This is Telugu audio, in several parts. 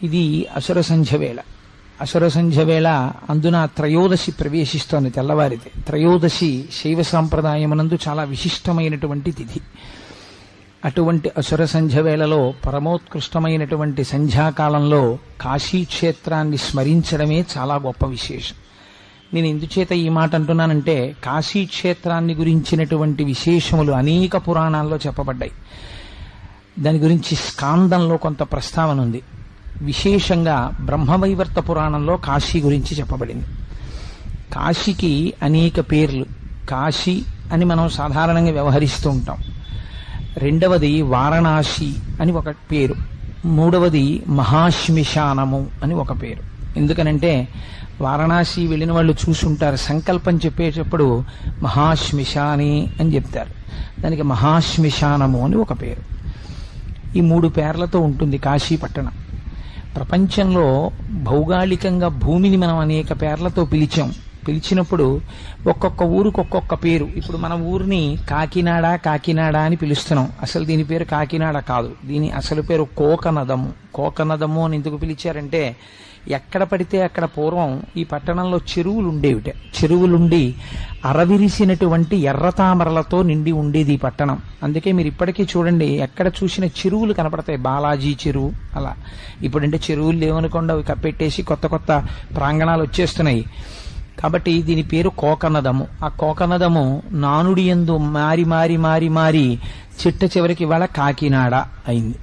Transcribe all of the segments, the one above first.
ఇది అసుర సంధ్య వేళ. అసుర సంధ్య వేళ అందున త్రయోదశి ప్రవేశిస్తోంది, తెల్లవారితే. త్రయోదశి శైవ సాంప్రదాయమునందు చాలా విశిష్టమైనటువంటి తిథి. అటువంటి అసుర సంధ్య వేళలో పరమోత్కృష్టమైనటువంటి సంధ్యాకాలంలో కాశీక్షేత్రాన్ని స్మరించడమే చాలా గొప్ప విశేషం. నేను ఎందుచేత ఈ మాట అంటున్నానంటే, కాశీక్షేత్రాన్ని గురించినటువంటి విశేషములు అనేక పురాణాల్లో చెప్పబడ్డాయి. దాని గురించి స్కాందంలో కొంత ప్రస్తావన ఉంది. విశేషంగా బ్రహ్మవైవర్త పురాణంలో కాశీ గురించి చెప్పబడింది. కాశీకి అనేక పేర్లు. కాశీ అని మనం సాధారణంగా వ్యవహరిస్తూ ఉంటాం. రెండవది వారణాసి అని ఒక పేరు. మూడవది మహాశ్మశానము అని ఒక పేరు. ఎందుకనంటే వారణాసి వెళ్ళిన వాళ్ళు చూసుంటారు, సంకల్పం చెప్పేటప్పుడు మహాశ్మశాని అని చెప్తారు. దానికి మహాశ్మశానము అని ఒక పేరు. ఈ మూడు పేర్లతో ఉంటుంది కాశీ పట్టణం. ప్రపంచంలో భౌగోళికంగా భూమిని మనం అనేక పేర్లతో పిలిచినప్పుడు ఒక్కొక్క ఊరికి ఒక్కొక్క పేరు. ఇప్పుడు మన ఊరిని కాకినాడ కాకినాడ అని పిలుస్తున్నాం. అసలు దీని పేరు కాకినాడ కాదు, దీని అసలు పేరు కోకనదము. కోకనదము అని ఎందుకు పిలిచారంటే, ఎక్కడ పడితే అక్కడ పూర్వం ఈ పట్టణంలో చెరువులు ఉండేవిట. చెరువులుండి అరవిరిసినటువంటి ఎర్రతామరలతో నిండి ఉండేది ఈ పట్టణం. అందుకే మీరు ఇప్పటికీ చూడండి, ఎక్కడ చూసిన చెరువులు కనపడతాయి. బాలాజీ చెరువు అలా. ఇప్పుడంటే చెరువులు లేవనుకోండి, అవి కప్పెట్టేసి కొత్త కొత్త ప్రాంగణాలు వచ్చేస్తున్నాయి. కాబట్టి దీని పేరు కోకనదము. ఆ కోకనదము నానుడి యందు మారి మారి మారి మారి చిట్ట చివరికి ఇవాళ కాకినాడ అయింది.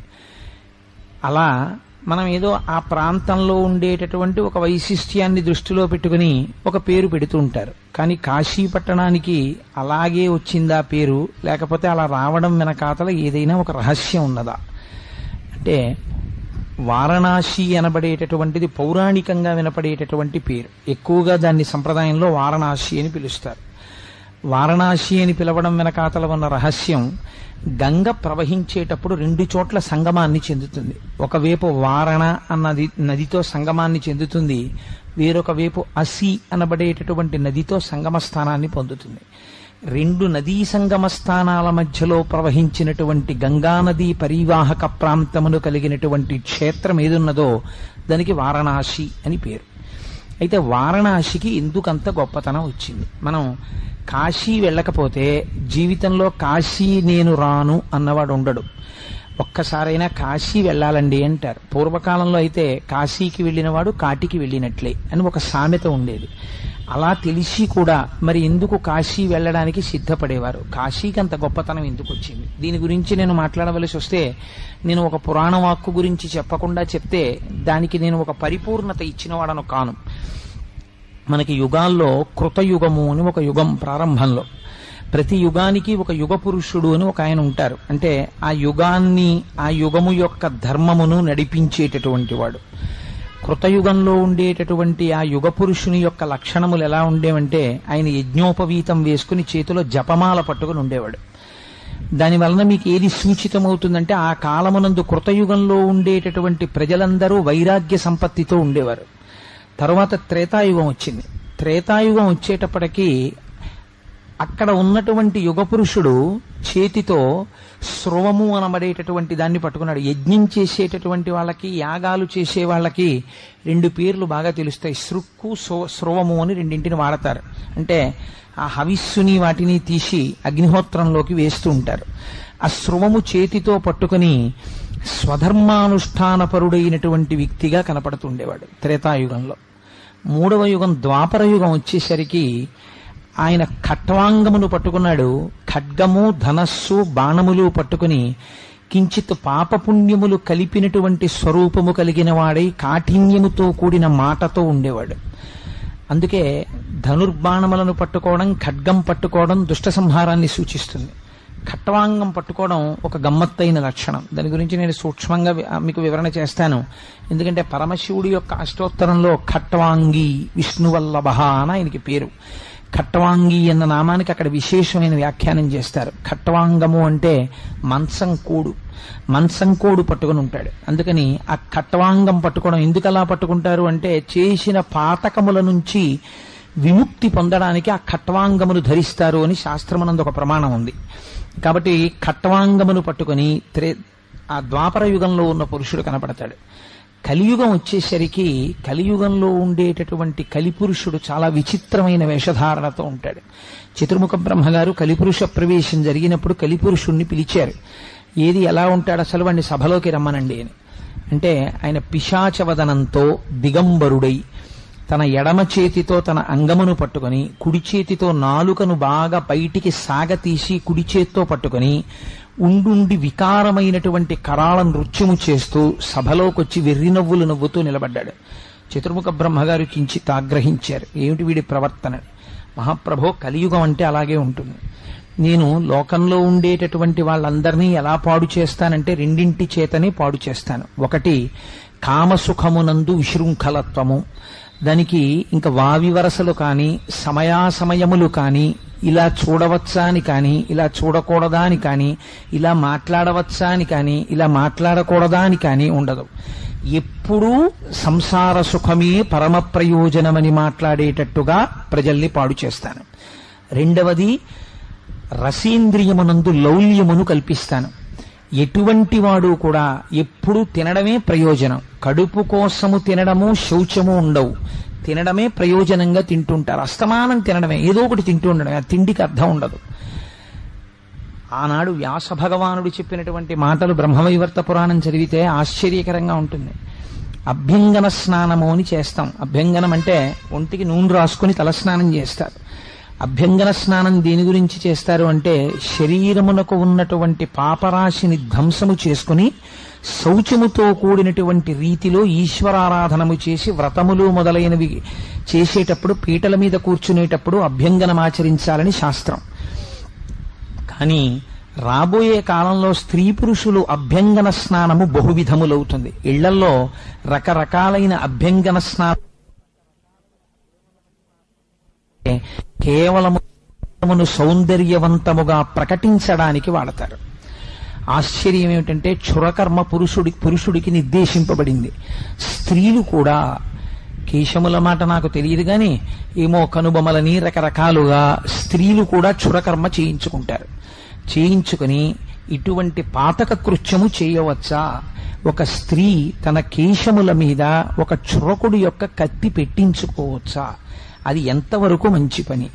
అలా మనం ఏదో ఆ ప్రాంతంలో ఉండేటటువంటి ఒక వైశిష్ట్యాన్ని దృష్టిలో పెట్టుకుని ఒక పేరు పెడుతూ ఉంటారు. కానీ కాశీ పట్టణానికి అలాగే వచ్చిందా పేరు, లేకపోతే అలా రావడం వెనకాతల ఏదైనా ఒక రహస్యం ఉన్నదా అంటే, వారణాసి అనబడేటటువంటిది పౌరాణికంగా వినపడేటటువంటి పేరు. ఎక్కువగా దాన్ని సంప్రదాయంలో వారణాసి అని పిలుస్తారు. వారణాసి అని పిలవడం వెనకాతల ఉన్న రహస్యం, గంగ ప్రవహించేటప్పుడు రెండు చోట్ల సంగమాన్ని చెందుతుంది. ఒకవైపు వారణ అన్నది నదితో సంగమాన్ని చెందుతుంది, వేరొక వైపు అసి అనబడేటటువంటి నదితో సంగమ స్థానాన్ని పొందుతుంది. రెండు నదీ సంగమ స్థానాల మధ్యలో ప్రవహించినటువంటి గంగానదీ పరివాహక ప్రాంతమును కలిగినటువంటి క్షేత్రం ఏదున్నదో దానికి వారణాసి అని పేరు. అయితే వారణాసికి ఎందుకంత గొప్పతనం వచ్చింది? మనం కాశీ వెళ్ళకపోతే జీవితంలో కాశీ నేను రాను అన్నవాడు ఉండడు. ఒక్కసారైనా కాశీ వెళ్ళాలండి అంటారు. పూర్వకాలంలో అయితే కాశీకి వెళ్ళినవాడు కాటికి వెళ్ళినట్లే అని ఒక సామెత ఉండేది. అలా తెలిసి కూడా మరి ఎందుకు కాశీ వెళ్ళడానికి సిద్ధపడేవారు? కాశీకి అంత గొప్పతనం ఎందుకు వచ్చింది? దీని గురించి నేను మాట్లాడవలసి వస్తే, నేను ఒక పురాణ వాక్కు గురించి చెప్పకుండా చెప్తే దానికి నేను ఒక పరిపూర్ణత ఇచ్చినవాడను కాను. మనకి యుగాల్లో కృతయుగము అని ఒక యుగం ప్రారంభంలో, ప్రతి యుగానికి ఒక యుగ పురుషుడు అని ఒక ఆయన ఉంటారు. అంటే ఆ యుగాన్ని, ఆ యుగము యొక్క ధర్మమును నడిపించేటటువంటి వాడు. కృతయుగంలో ఉండేటటువంటి ఆ యుగ పురుషుని యొక్క లక్షణములు ఎలా ఉండేవంటే, ఆయన యజ్ఞోపవీతం వేసుకుని చేతిలో జపమాల పట్టుకుని ఉండేవాడు. దానివలన మీకు ఏది సూచితమవుతుందంటే, ఆ కాలమునందు కృతయుగంలో ఉండేటటువంటి ప్రజలందరూ వైరాగ్య సంపత్తితో ఉండేవారు. తరువాత త్రేతాయుగం వచ్చింది. త్రేతాయుగం వచ్చేటప్పటికీ అక్కడ ఉన్నటువంటి యుగపురుషుడు చేతితో స్రవము అనబడేటటువంటి దాన్ని పట్టుకున్నాడు. యజ్ఞం చేసేటటువంటి వాళ్ళకి, యాగాలు చేసే వాళ్ళకి రెండు పేర్లు బాగా తెలుస్తాయి. సృక్కు, స్రవము అని రెండింటిని వాడతారు. అంటే ఆ హవిస్సుని వాటిని తీసి అగ్నిహోత్రంలోకి వేస్తూ ఉంటారు. ఆ స్రవము చేతితో పట్టుకుని స్వధర్మానుష్ఠానపరుడైనటువంటి వ్యక్తిగా కనపడుతుండేవాడు త్రేతాయుగంలో. మూడవ యుగం ద్వాపర యుగం వచ్చేసరికి ఆయన ఖట్వాంగమును పట్టుకున్నాడు. ఖడ్గము, ధనస్సు, బాణములు పట్టుకుని కించిత్ పాపపుణ్యములు కలిపినటువంటి స్వరూపము కలిగిన వాడై కాఠిన్యముతో కూడిన మాటతో ఉండేవాడు. అందుకే ధనుర్బాణములను పట్టుకోవడం, ఖడ్గం పట్టుకోవడం దుష్ట సంహారాన్ని సూచిస్తుంది. ఖట్వాంగం పట్టుకోవడం ఒక గమ్మత్తైన లక్షణం. దాని గురించి నేను సూక్ష్మంగా మీకు వివరణ చేస్తాను. ఎందుకంటే పరమశివుడి యొక్క అష్టోత్తరంలో ఖట్వాంగి విష్ణువల్లభ అని ఆయనకి పేరు. ఖట్వాంగి అన్న నామానికి అక్కడ విశేషమైన వ్యాఖ్యానం చేస్తారు. ఖట్వాంగము అంటే మంచం కోడు పట్టుకుని ఉంటాడు. అందుకని ఆ ఖట్వాంగం పట్టుకోవడం ఎందుకు అలా పట్టుకుంటారు అంటే, చేసిన పాతకముల నుంచి విముక్తి పొందడానికి ఆ ఖట్వాంగమును ధరిస్తారు అని శాస్త్రమునందు ఒక ప్రమాణం ఉంది. కాబట్టి ఖట్వాంగమును పట్టుకుని ఆ ద్వాపర యుగంలో ఉన్న పురుషుడు కనపడతాడు. కలియుగం వచ్చేసరికి కలియుగంలో ఉండేటటువంటి కలిపురుషుడు చాలా విచిత్రమైన వేషధారణతో ఉంటాడు. చతుర్ముఖ బ్రహ్మగారు కలిపురుష ప్రవేశం జరిగినప్పుడు కలిపురుషుణ్ణి పిలిచారు. ఏది ఎలా ఉంటాడు అసలు, వాడిని సభలోకి రమ్మనండి అని. అంటే ఆయన పిశాచవదనంతో దిగంబరుడై తన ఎడమ చేతితో తన అంగమును పట్టుకొని కుడి చేతితో నాలుకను బాగా బయటికి సాగతీసి కుడి చేత్తో పట్టుకొని ఉండుండి వికారమైనటువంటి కరాళ నృత్యము చేస్తూ సభలోకొచ్చి వెర్రి నవ్వులు నవ్వుతూ నిలబడ్డాడు. చతుర్ముఖ బ్రహ్మగారు కించిత్ ఆగ్రహించారు, ఏమిటి వీడి ప్రవర్తన. మహాప్రభో, కలియుగం అంటే అలాగే ఉంటుంది. నేను లోకంలో ఉండేటటువంటి వాళ్ళందరినీ ఎలా పాడు చేస్తానంటే రెండింటి చేతనే పాడు చేస్తాను. ఒకటి కామసుఖమునందు విశృంఖలత్వము, దానికి ఇంకా వావి వరసలు కానీ సమయాసమయములు కానీ ఇలా చూడవచ్చా అని కానీ ఇలా చూడకూడదా అని కానీ ఇలా మాట్లాడవచ్చా అని కానీ ఇలా మాట్లాడకూడదా అని కానీ ఉండదు. ఎప్పుడూ సంసార సుఖమే పరమ ప్రయోజనమని మాట్లాడేటట్టుగా ప్రజల్ని పాడు చేస్తాను. రెండవది రసేంద్రియమునందు లౌల్యమును కల్పిస్తాను. ఎటువంటి వాడు కూడా ఎప్పుడూ తినడమే ప్రయోజనం, కడుపు కోసము తినడము శౌచము ఉండవు. తినడమే ప్రయోజనంగా తింటుంటారు. అస్తమానం తినడమే, ఏదో ఒకటి తింటూ ఉండడమే, ఆ తిండికి అర్థం ఉండదు. ఆనాడు వ్యాస భగవానుడు చెప్పినటువంటి మాటలు బ్రహ్మవైవర్త పురాణం చదివితే ఆశ్చర్యకరంగా ఉంటుంది. అభ్యంగన స్నానము అని చేస్తాం. అభ్యంగనం అంటే ఒంటికి నూనె రాసుకుని తలస్నానం చేస్తారు. అభ్యంగన స్నానం దేని గురించి చేస్తారు అంటే శరీరమునకు ఉన్నటువంటి పాపరాశిని ధ్వంసము చేసుకుని శౌచముతో కూడినటువంటి రీతిలో ఈశ్వరారాధనము చేసి వ్రతములు మొదలైనవి చేసేటప్పుడు పీటల మీద కూర్చునేటప్పుడు అభ్యంగనమాచరించాలని శాస్త్రం. కానీ రాబోయే కాలంలో స్త్రీ పురుషులు అభ్యంగన స్నానము బహువిధములవుతుంది. ఇళ్లల్లో రకరకాలైన అభ్యంగన స్నానం కేవలమును సౌందర్యవంతముగా ప్రకటించడానికి వాడతారు. ఆశ్చర్యం ఏమిటంటే క్షురకర్మ పురుషుడికి నిర్దేశింపబడింది. స్త్రీలు కూడా, కేశముల మాట నాకు తెలియదు కానీ ఏమో కనుబొమలని రకరకాలుగా స్త్రీలు కూడా క్షురకర్మ చేయించుకుంటారు. చేయించుకుని ఇటువంటి పాతక కృత్యము చేయవచ్చా? ఒక స్త్రీ తన కేశముల మీద ఒక క్షురకుడి యొక్క కత్తి పెట్టించుకోవచ్చా? అది ఎంతవరకు మంచి పని?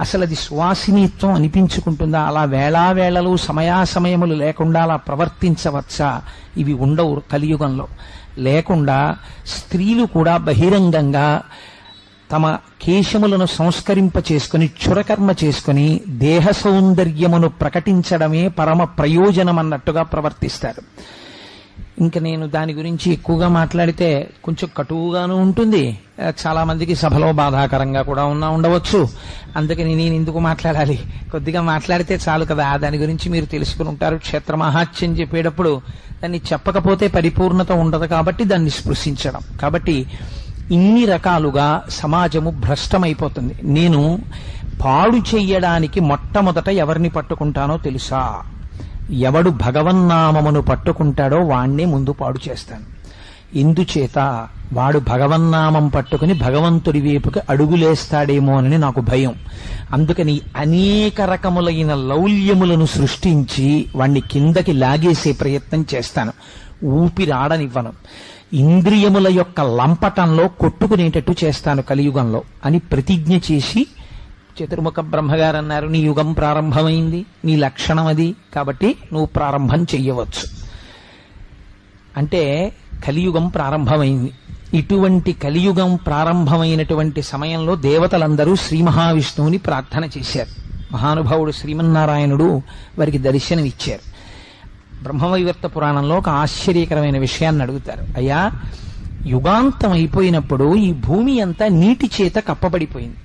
అసలు అది సువాసినిత్వం అనిపించుకుంటుందా? అలా వేళావేళలు సమయాసమయములు లేకుండా అలా ప్రవర్తించవచ్చా? ఇవి ఉండవు కలియుగంలో. లేకుండా స్త్రీలు కూడా బహిరంగంగా తమ కేశములను సంస్కరింప చేసుకుని క్షురకర్మ చేసుకుని దేహ సౌందర్యమును ప్రకటించడమే పరమ ప్రయోజనం అన్నట్టుగా ప్రవర్తిస్తారు. ఇంకా నేను దాని గురించి ఎక్కువగా మాట్లాడితే కొంచెం కటువుగాను ఉంటుంది, చాలా మందికి సభలో బాధాకరంగా కూడా ఉండవచ్చు. అందుకని నేను ఎందుకు మాట్లాడాలి? కొద్దిగా మాట్లాడితే చాలు కదా, దాని గురించి మీరు తెలుసుకుని ఉంటారు. క్షేత్ర మహాత్యం చెప్పేటప్పుడు దాన్ని చెప్పకపోతే పరిపూర్ణత ఉండదు కాబట్టి దాన్ని స్పృశించడం. కాబట్టి ఇన్ని రకాలుగా సమాజము భ్రష్టమైపోతుంది. నేను పాడు చెయ్యడానికి మొట్టమొదట ఎవరిని పట్టుకుంటానో తెలుసా? ఎవడు భగవన్నామమును పట్టుకుంటాడో వాణ్ణే ముందు పాడు చేస్తాను. ఇందుచేత వాడు భగవన్నామం పట్టుకుని భగవంతుడి వైపుకి అడుగులేస్తాడేమోనని నాకు భయం. అందుకని అనేక రకములైన లౌల్యములను సృష్టించి వాణ్ణి కిందకి లాగేసే ప్రయత్నం చేస్తాను. ఊపిరాడనివ్వను. ఇంద్రియముల యొక్క లంపటంలో కొట్టుకునేటట్టు చేస్తాను కలియుగంలో అని ప్రతిజ్ఞ చేసి చతుర్ముఖ బ్రహ్మగారు అన్నారు, నీ యుగం ప్రారంభమైంది, నీ లక్షణం అది, కాబట్టి నువ్వు ప్రారంభం చెయ్యవచ్చు అంటే కలియుగం ప్రారంభమైంది. ఇటువంటి కలియుగం ప్రారంభమైనటువంటి సమయంలో దేవతలందరూ శ్రీ మహావిష్ణువుని ప్రార్థన చేశారు. మహానుభావుడు శ్రీమన్నారాయణుడు వారికి దర్శనమిచ్చారు. బ్రహ్మవైవర్త పురాణంలో ఒక ఆశ్చర్యకరమైన విషయాన్ని అడుగుతారు. అయ్యా, యుగాంతం అయిపోయినప్పుడు ఈ భూమి అంతా నీటి చేత కప్పబడిపోయింది.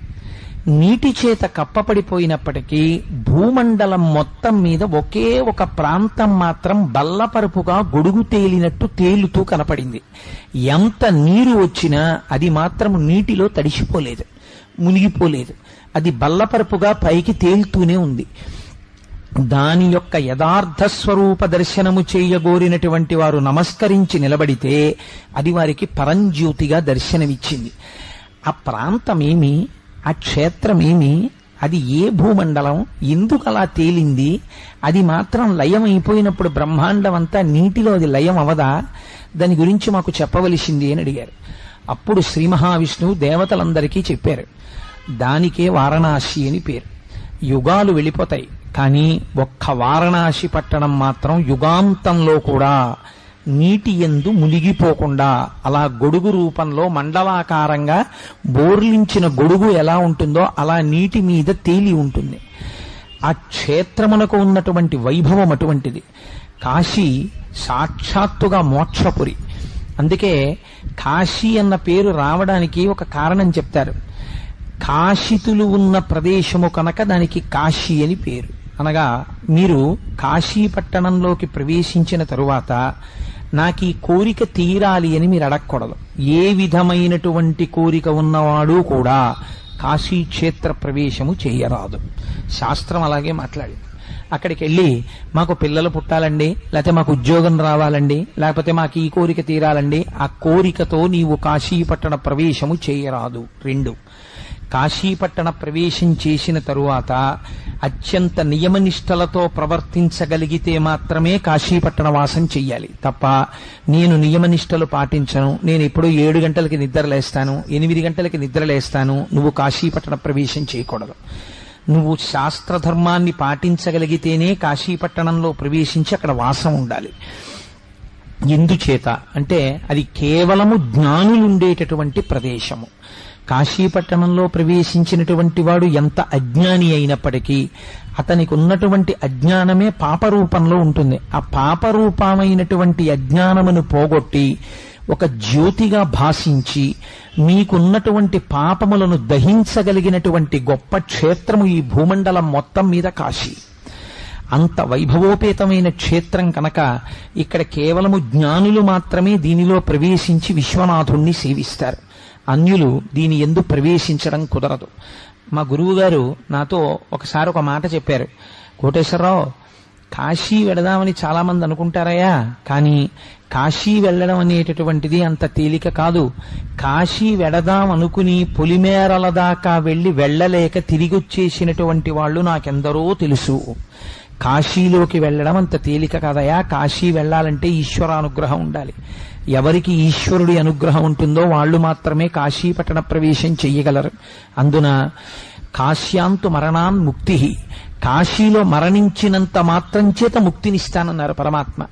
నీటి చేత కప్పబడిపోయినప్పటికీ భూమండలం మొత్తం మీద ఒకే ఒక ప్రాంతం మాత్రం బల్లపరుపుగా గొడుగు తేలినట్టు తేలుతూ కనపడింది. ఎంత నీరు వచ్చినా అది మాత్రం నీటిలో తడిసిపోలేదు, మునిగిపోలేదు. అది బల్లపరుపుగా పైకి తేలుతూనే ఉంది. దాని యొక్క యథార్థ స్వరూప దర్శనము చేయగోరినటువంటి వారు నమస్కరించి నిలబడితే అది వారికి పరంజ్యోతిగా దర్శనమిచ్చింది. ఆ ప్రాంతమేమి, ఆ క్షేత్రమేమి, అది ఏ భూమండలం, ఎందుకు అలా తేలింది, అది మాత్రం లయం అయిపోయినప్పుడు బ్రహ్మాండం అంతా నీటిలో అది లయం అవదా, దాని గురించి మాకు చెప్పవలసింది అని అడిగారు. అప్పుడు శ్రీ మహావిష్ణువు దేవతలందరికీ చెప్పారు. దానికే వారణాసి అని పేరు. యుగాలు వెళ్ళిపోతాయి, కానీ ఒక్క వారణాసి పట్టణం మాత్రం యుగాంతంలో కూడా నీటి యందు మునిగిపోకుండా అలా గొడుగు రూపంలో మండలాకారంగా బోర్లించిన గొడుగు ఎలా ఉంటుందో అలా నీటి మీద తేలి ఉంటుంది. ఆ క్షేత్రమునకు ఉన్నటువంటి వైభవం అటువంటిది. కాశీ సాక్షాత్తుగా మోక్షపురి. అందుకే కాశీ అన్న పేరు రావడానికి ఒక కారణం చెప్తారు. కాశితులు ఉన్న ప్రదేశము కనుక దానికి కాశీ అని పేరు. అనగా మీరు కాశీ పట్టణంలోకి ప్రవేశించిన తరువాత నాకు ఈ కోరిక తీరాలి అని మీరు అడగకూడదు. ఏ విధమైనటువంటి కోరిక ఉన్నవాడు కూడా కాశీ క్షేత్ర ప్రవేశము చేయరాదు. శాస్త్రం అలాగే మాట్లాడింది. అక్కడికి వెళ్ళి మాకు పిల్లలు పుట్టాలండి, లేకపోతే మాకు ఉద్యోగం రావాలండి, లేకపోతే మాకు ఈ కోరిక తీరాలండి, ఆ కోరికతో నీవు కాశీపట్టణ ప్రవేశము చేయరాదు. 2, కాశీపట్టణ ప్రవేశం చేసిన తరువాత అత్యంత నియమనిష్టలతో ప్రవర్తించగలిగితే మాత్రమే కాశీపట్టణ వాసం చెయ్యాలి తప్ప, నేను నియమనిష్టలు పాటించను, నేను ఎప్పుడూ 7 గంటలకి నిద్రలేస్తాను, 8 గంటలకి నిద్రలేస్తాను, నువ్వు కాశీపట్టణ ప్రవేశం చేయకూడదు. నువ్వు శాస్త్రధర్మాన్ని పాటించగలిగితేనే కాశీపట్టణంలో ప్రవేశించి అక్కడ వాసం ఉండాలి. ఎందుచేత అంటే అది కేవలము జ్ఞానులుండేటటువంటి ప్రదేశము. కాశీపట్టణంలో ప్రవేశించినటువంటి వాడు ఎంత అజ్ఞాని అయినప్పటికీ అతనికి ఉన్నటువంటి అజ్ఞానమే పాపరూపంలో ఉంటుంది. ఆ పాపరూపమైనటువంటి అజ్ఞానమును పోగొట్టి ఒక జ్యోతిగా భాషించి మీకున్నటువంటి పాపములను దహించగలిగినటువంటి గొప్ప క్షేత్రము ఈ భూమండలం మొత్తం మీద కాశీ. అంత వైభవోపేతమైన క్షేత్రం కనుక ఇక్కడ కేవలము జ్ఞానులు మాత్రమే దీనిలో ప్రవేశించి విశ్వనాథుణ్ణి సేవిస్తారు. అన్యులు దీని యందు ప్రవేశించడం కుదరదు. మా గురువు గారు నాతో ఒకసారి ఒక మాట చెప్పారు. కోటేశ్వరరావు, కాశీ వెళదామని చాలా మంది అనుకుంటారయ్యా, కానీ కాశీ వెళ్ళడం అనేటటువంటిది అంత తేలిక కాదు. కాశీ వెళదాం అనుకుని పొలిమేరల దాకా వెళ్ళలేక తిరిగి వచ్చేసినటువంటి వాళ్ళు నాకెందరో తెలుసు. కాశీలోకి వెళ్ళడం అంత తేలిక కాదయా. కాశీ వెళ్ళాలంటే ఈశ్వరానుగ్రహం ఉండాలి. ఎవరికి ఈశ్వరుడి అనుగ్రహం ఉంటుందో వాళ్ళు మాత్రమే కాశీపట్టణ ప్రవేశం చెయ్యగలరు. అందున కాశ్యాంతు మరణాన్ ముక్తి, కాశీలో మరణించినంత మాత్రం చేత ముక్తినిస్తానన్నారు పరమాత్మ.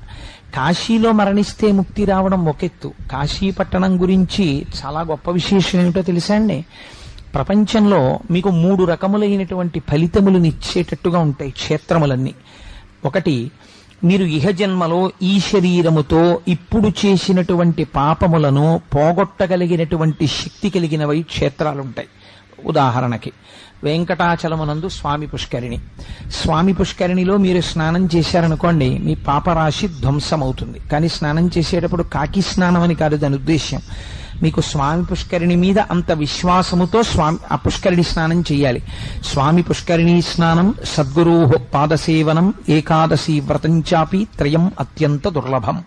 కాశీలో మరణిస్తే ముక్తి రావడం ఒకెత్తు. కాశీపట్టణం గురించి చాలా గొప్ప విశేషం ఏమిటో తెలుసా అండి? ప్రపంచంలో మీకు 3 రకములైనటువంటి ఫలితములనిచ్చేటట్టుగా ఉంటాయి క్షేత్రములన్నీ. ఒకటి, మీరు ఇహజన్మలో ఈ శరీరముతో ఇప్పుడు చేసినటువంటి పాపములను పోగొట్టగలిగినటువంటి శక్తి కలిగినవై క్షేత్రాలుంటాయి. ఉదాహరణకి వెంకటాచలమునందు స్వామి పుష్కరిణి. స్వామి పుష్కరిణిలో మీరు స్నానం చేశారనుకోండి, మీ పాపరాశి ధ్వంసమవుతుంది. కానీ స్నానం చేసేటప్పుడు కాకి స్నానం అని కాదు దాని ఉద్దేశ్యం. మీకు స్వామి పుష్కరిణి మీద అంత విశ్వాసముతో ఆ పుష్కరిణి స్నానం చేయాలి. స్వామి పుష్కరిణి స్నానం సద్గురో పాదసేవనం ఏకాదశి వ్రతంచాపి త్రయం అత్యంత దుర్లభం.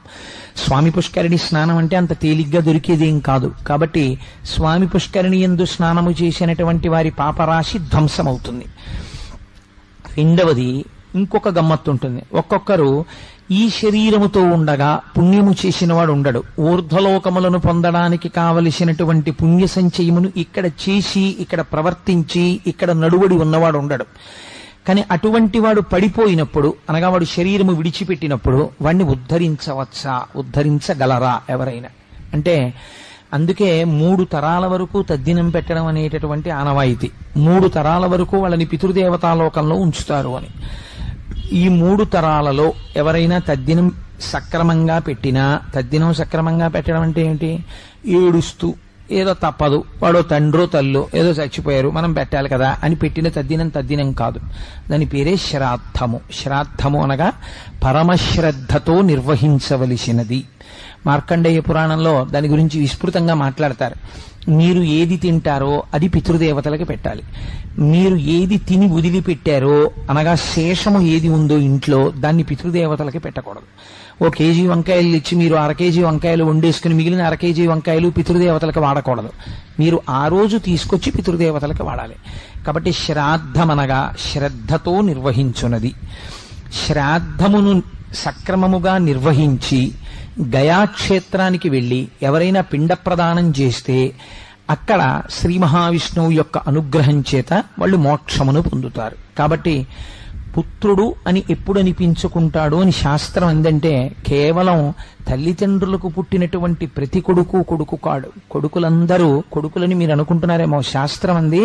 స్వామి పుష్కరిణి స్నానం అంటే అంత తేలిగ్గా దొరికేదేం కాదు. కాబట్టి స్వామి పుష్కరిణి యందు స్నానము చేసినటువంటి వారి పాపరాశి ధ్వంసమవుతుంది. రెండవది, ఇంకొక గమ్మత్తు ఉంటుంది. ఒక్కొక్కరు ఈ శరీరముతో ఉండగా పుణ్యము చేసినవాడు ఉండడు. ఊర్ధ్వలోకములను పొందడానికి కావలసినటువంటి పుణ్య సంచయమును ఇక్కడ చేసి ఇక్కడ ప్రవర్తించి ఇక్కడ నడువడి ఉన్నవాడు ఉండడు. కానీ అటువంటి వాడు పడిపోయినప్పుడు, అనగా వాడు శరీరము విడిచిపెట్టినప్పుడు వాడిని ఉద్ధరించవచ్చా, ఉద్ధరించగలరా ఎవరైనా అంటే? అందుకే 3 తరాల వరకు తద్దినం పెట్టడం అనేటటువంటి ఆనవాయితీ. 3 తరాల వరకు వాళ్ళని పితృదేవతాలోకంలో ఉంచుతారు అని. ఈ 3 తరాలలో ఎవరైనా తద్దినం సక్రమంగా పెట్టినా, తద్దినం సక్రమంగా పెట్టడం అంటే ఏంటి? ఏడుస్తూ ఏదో తప్పదు, వాడో తండ్రో తల్లో ఏదో చచ్చిపోయారు మనం పెట్టాలి కదా అని పెట్టిన తద్దినం కాదు. దాని పేరే శ్రాద్ధము. శ్రాద్ధము అనగా పరమశ్రద్ధతో నిర్వహించవలసినది. మార్కండేయ పురాణంలో దాని గురించి విస్తృతంగా మాట్లాడతారు. మీరు ఏది తింటారో అది పితృదేవతలకి పెట్టాలి. మీరు ఏది తిని వదిలిపెట్టారో అనగా శేషము ఏది ఉందో ఇంట్లో దాన్ని పితృదేవతలకి పెట్టకూడదు. ఓ కేజీ వంకాయలు ఇచ్చి మీరు 1/2 కేజీ వంకాయలు వండేసుకుని మిగిలిన 1/2 కేజీ వంకాయలు పితృదేవతలకు వాడకూడదు. మీరు ఆ రోజు తీసుకొచ్చి పితృదేవతలకు వాడాలి. కాబట్టి శ్రాద్ధమనగా శ్రద్ధతో నిర్వహించున్నది. శ్రాద్ధమును సక్రమముగా నిర్వహించి గయాక్షేత్రానికి వెళ్లి ఎవరైనా పిండ ప్రదానం చేస్తే అక్కడ శ్రీ మహావిష్ణువు యొక్క అనుగ్రహం చేత వాళ్ళు మోక్షమును పొందుతారు. కాబట్టి పుత్రుడు అని ఎప్పుడు అనిపించుకుంటాడు అని శాస్త్రం ఏందంటే కేవలం తల్లిదండ్రులకు పుట్టినటువంటి ప్రతి కొడుకు కాడు. కొడుకులందరూ కొడుకులని మీరు అనుకుంటున్నారేమో, శాస్త్రం అంది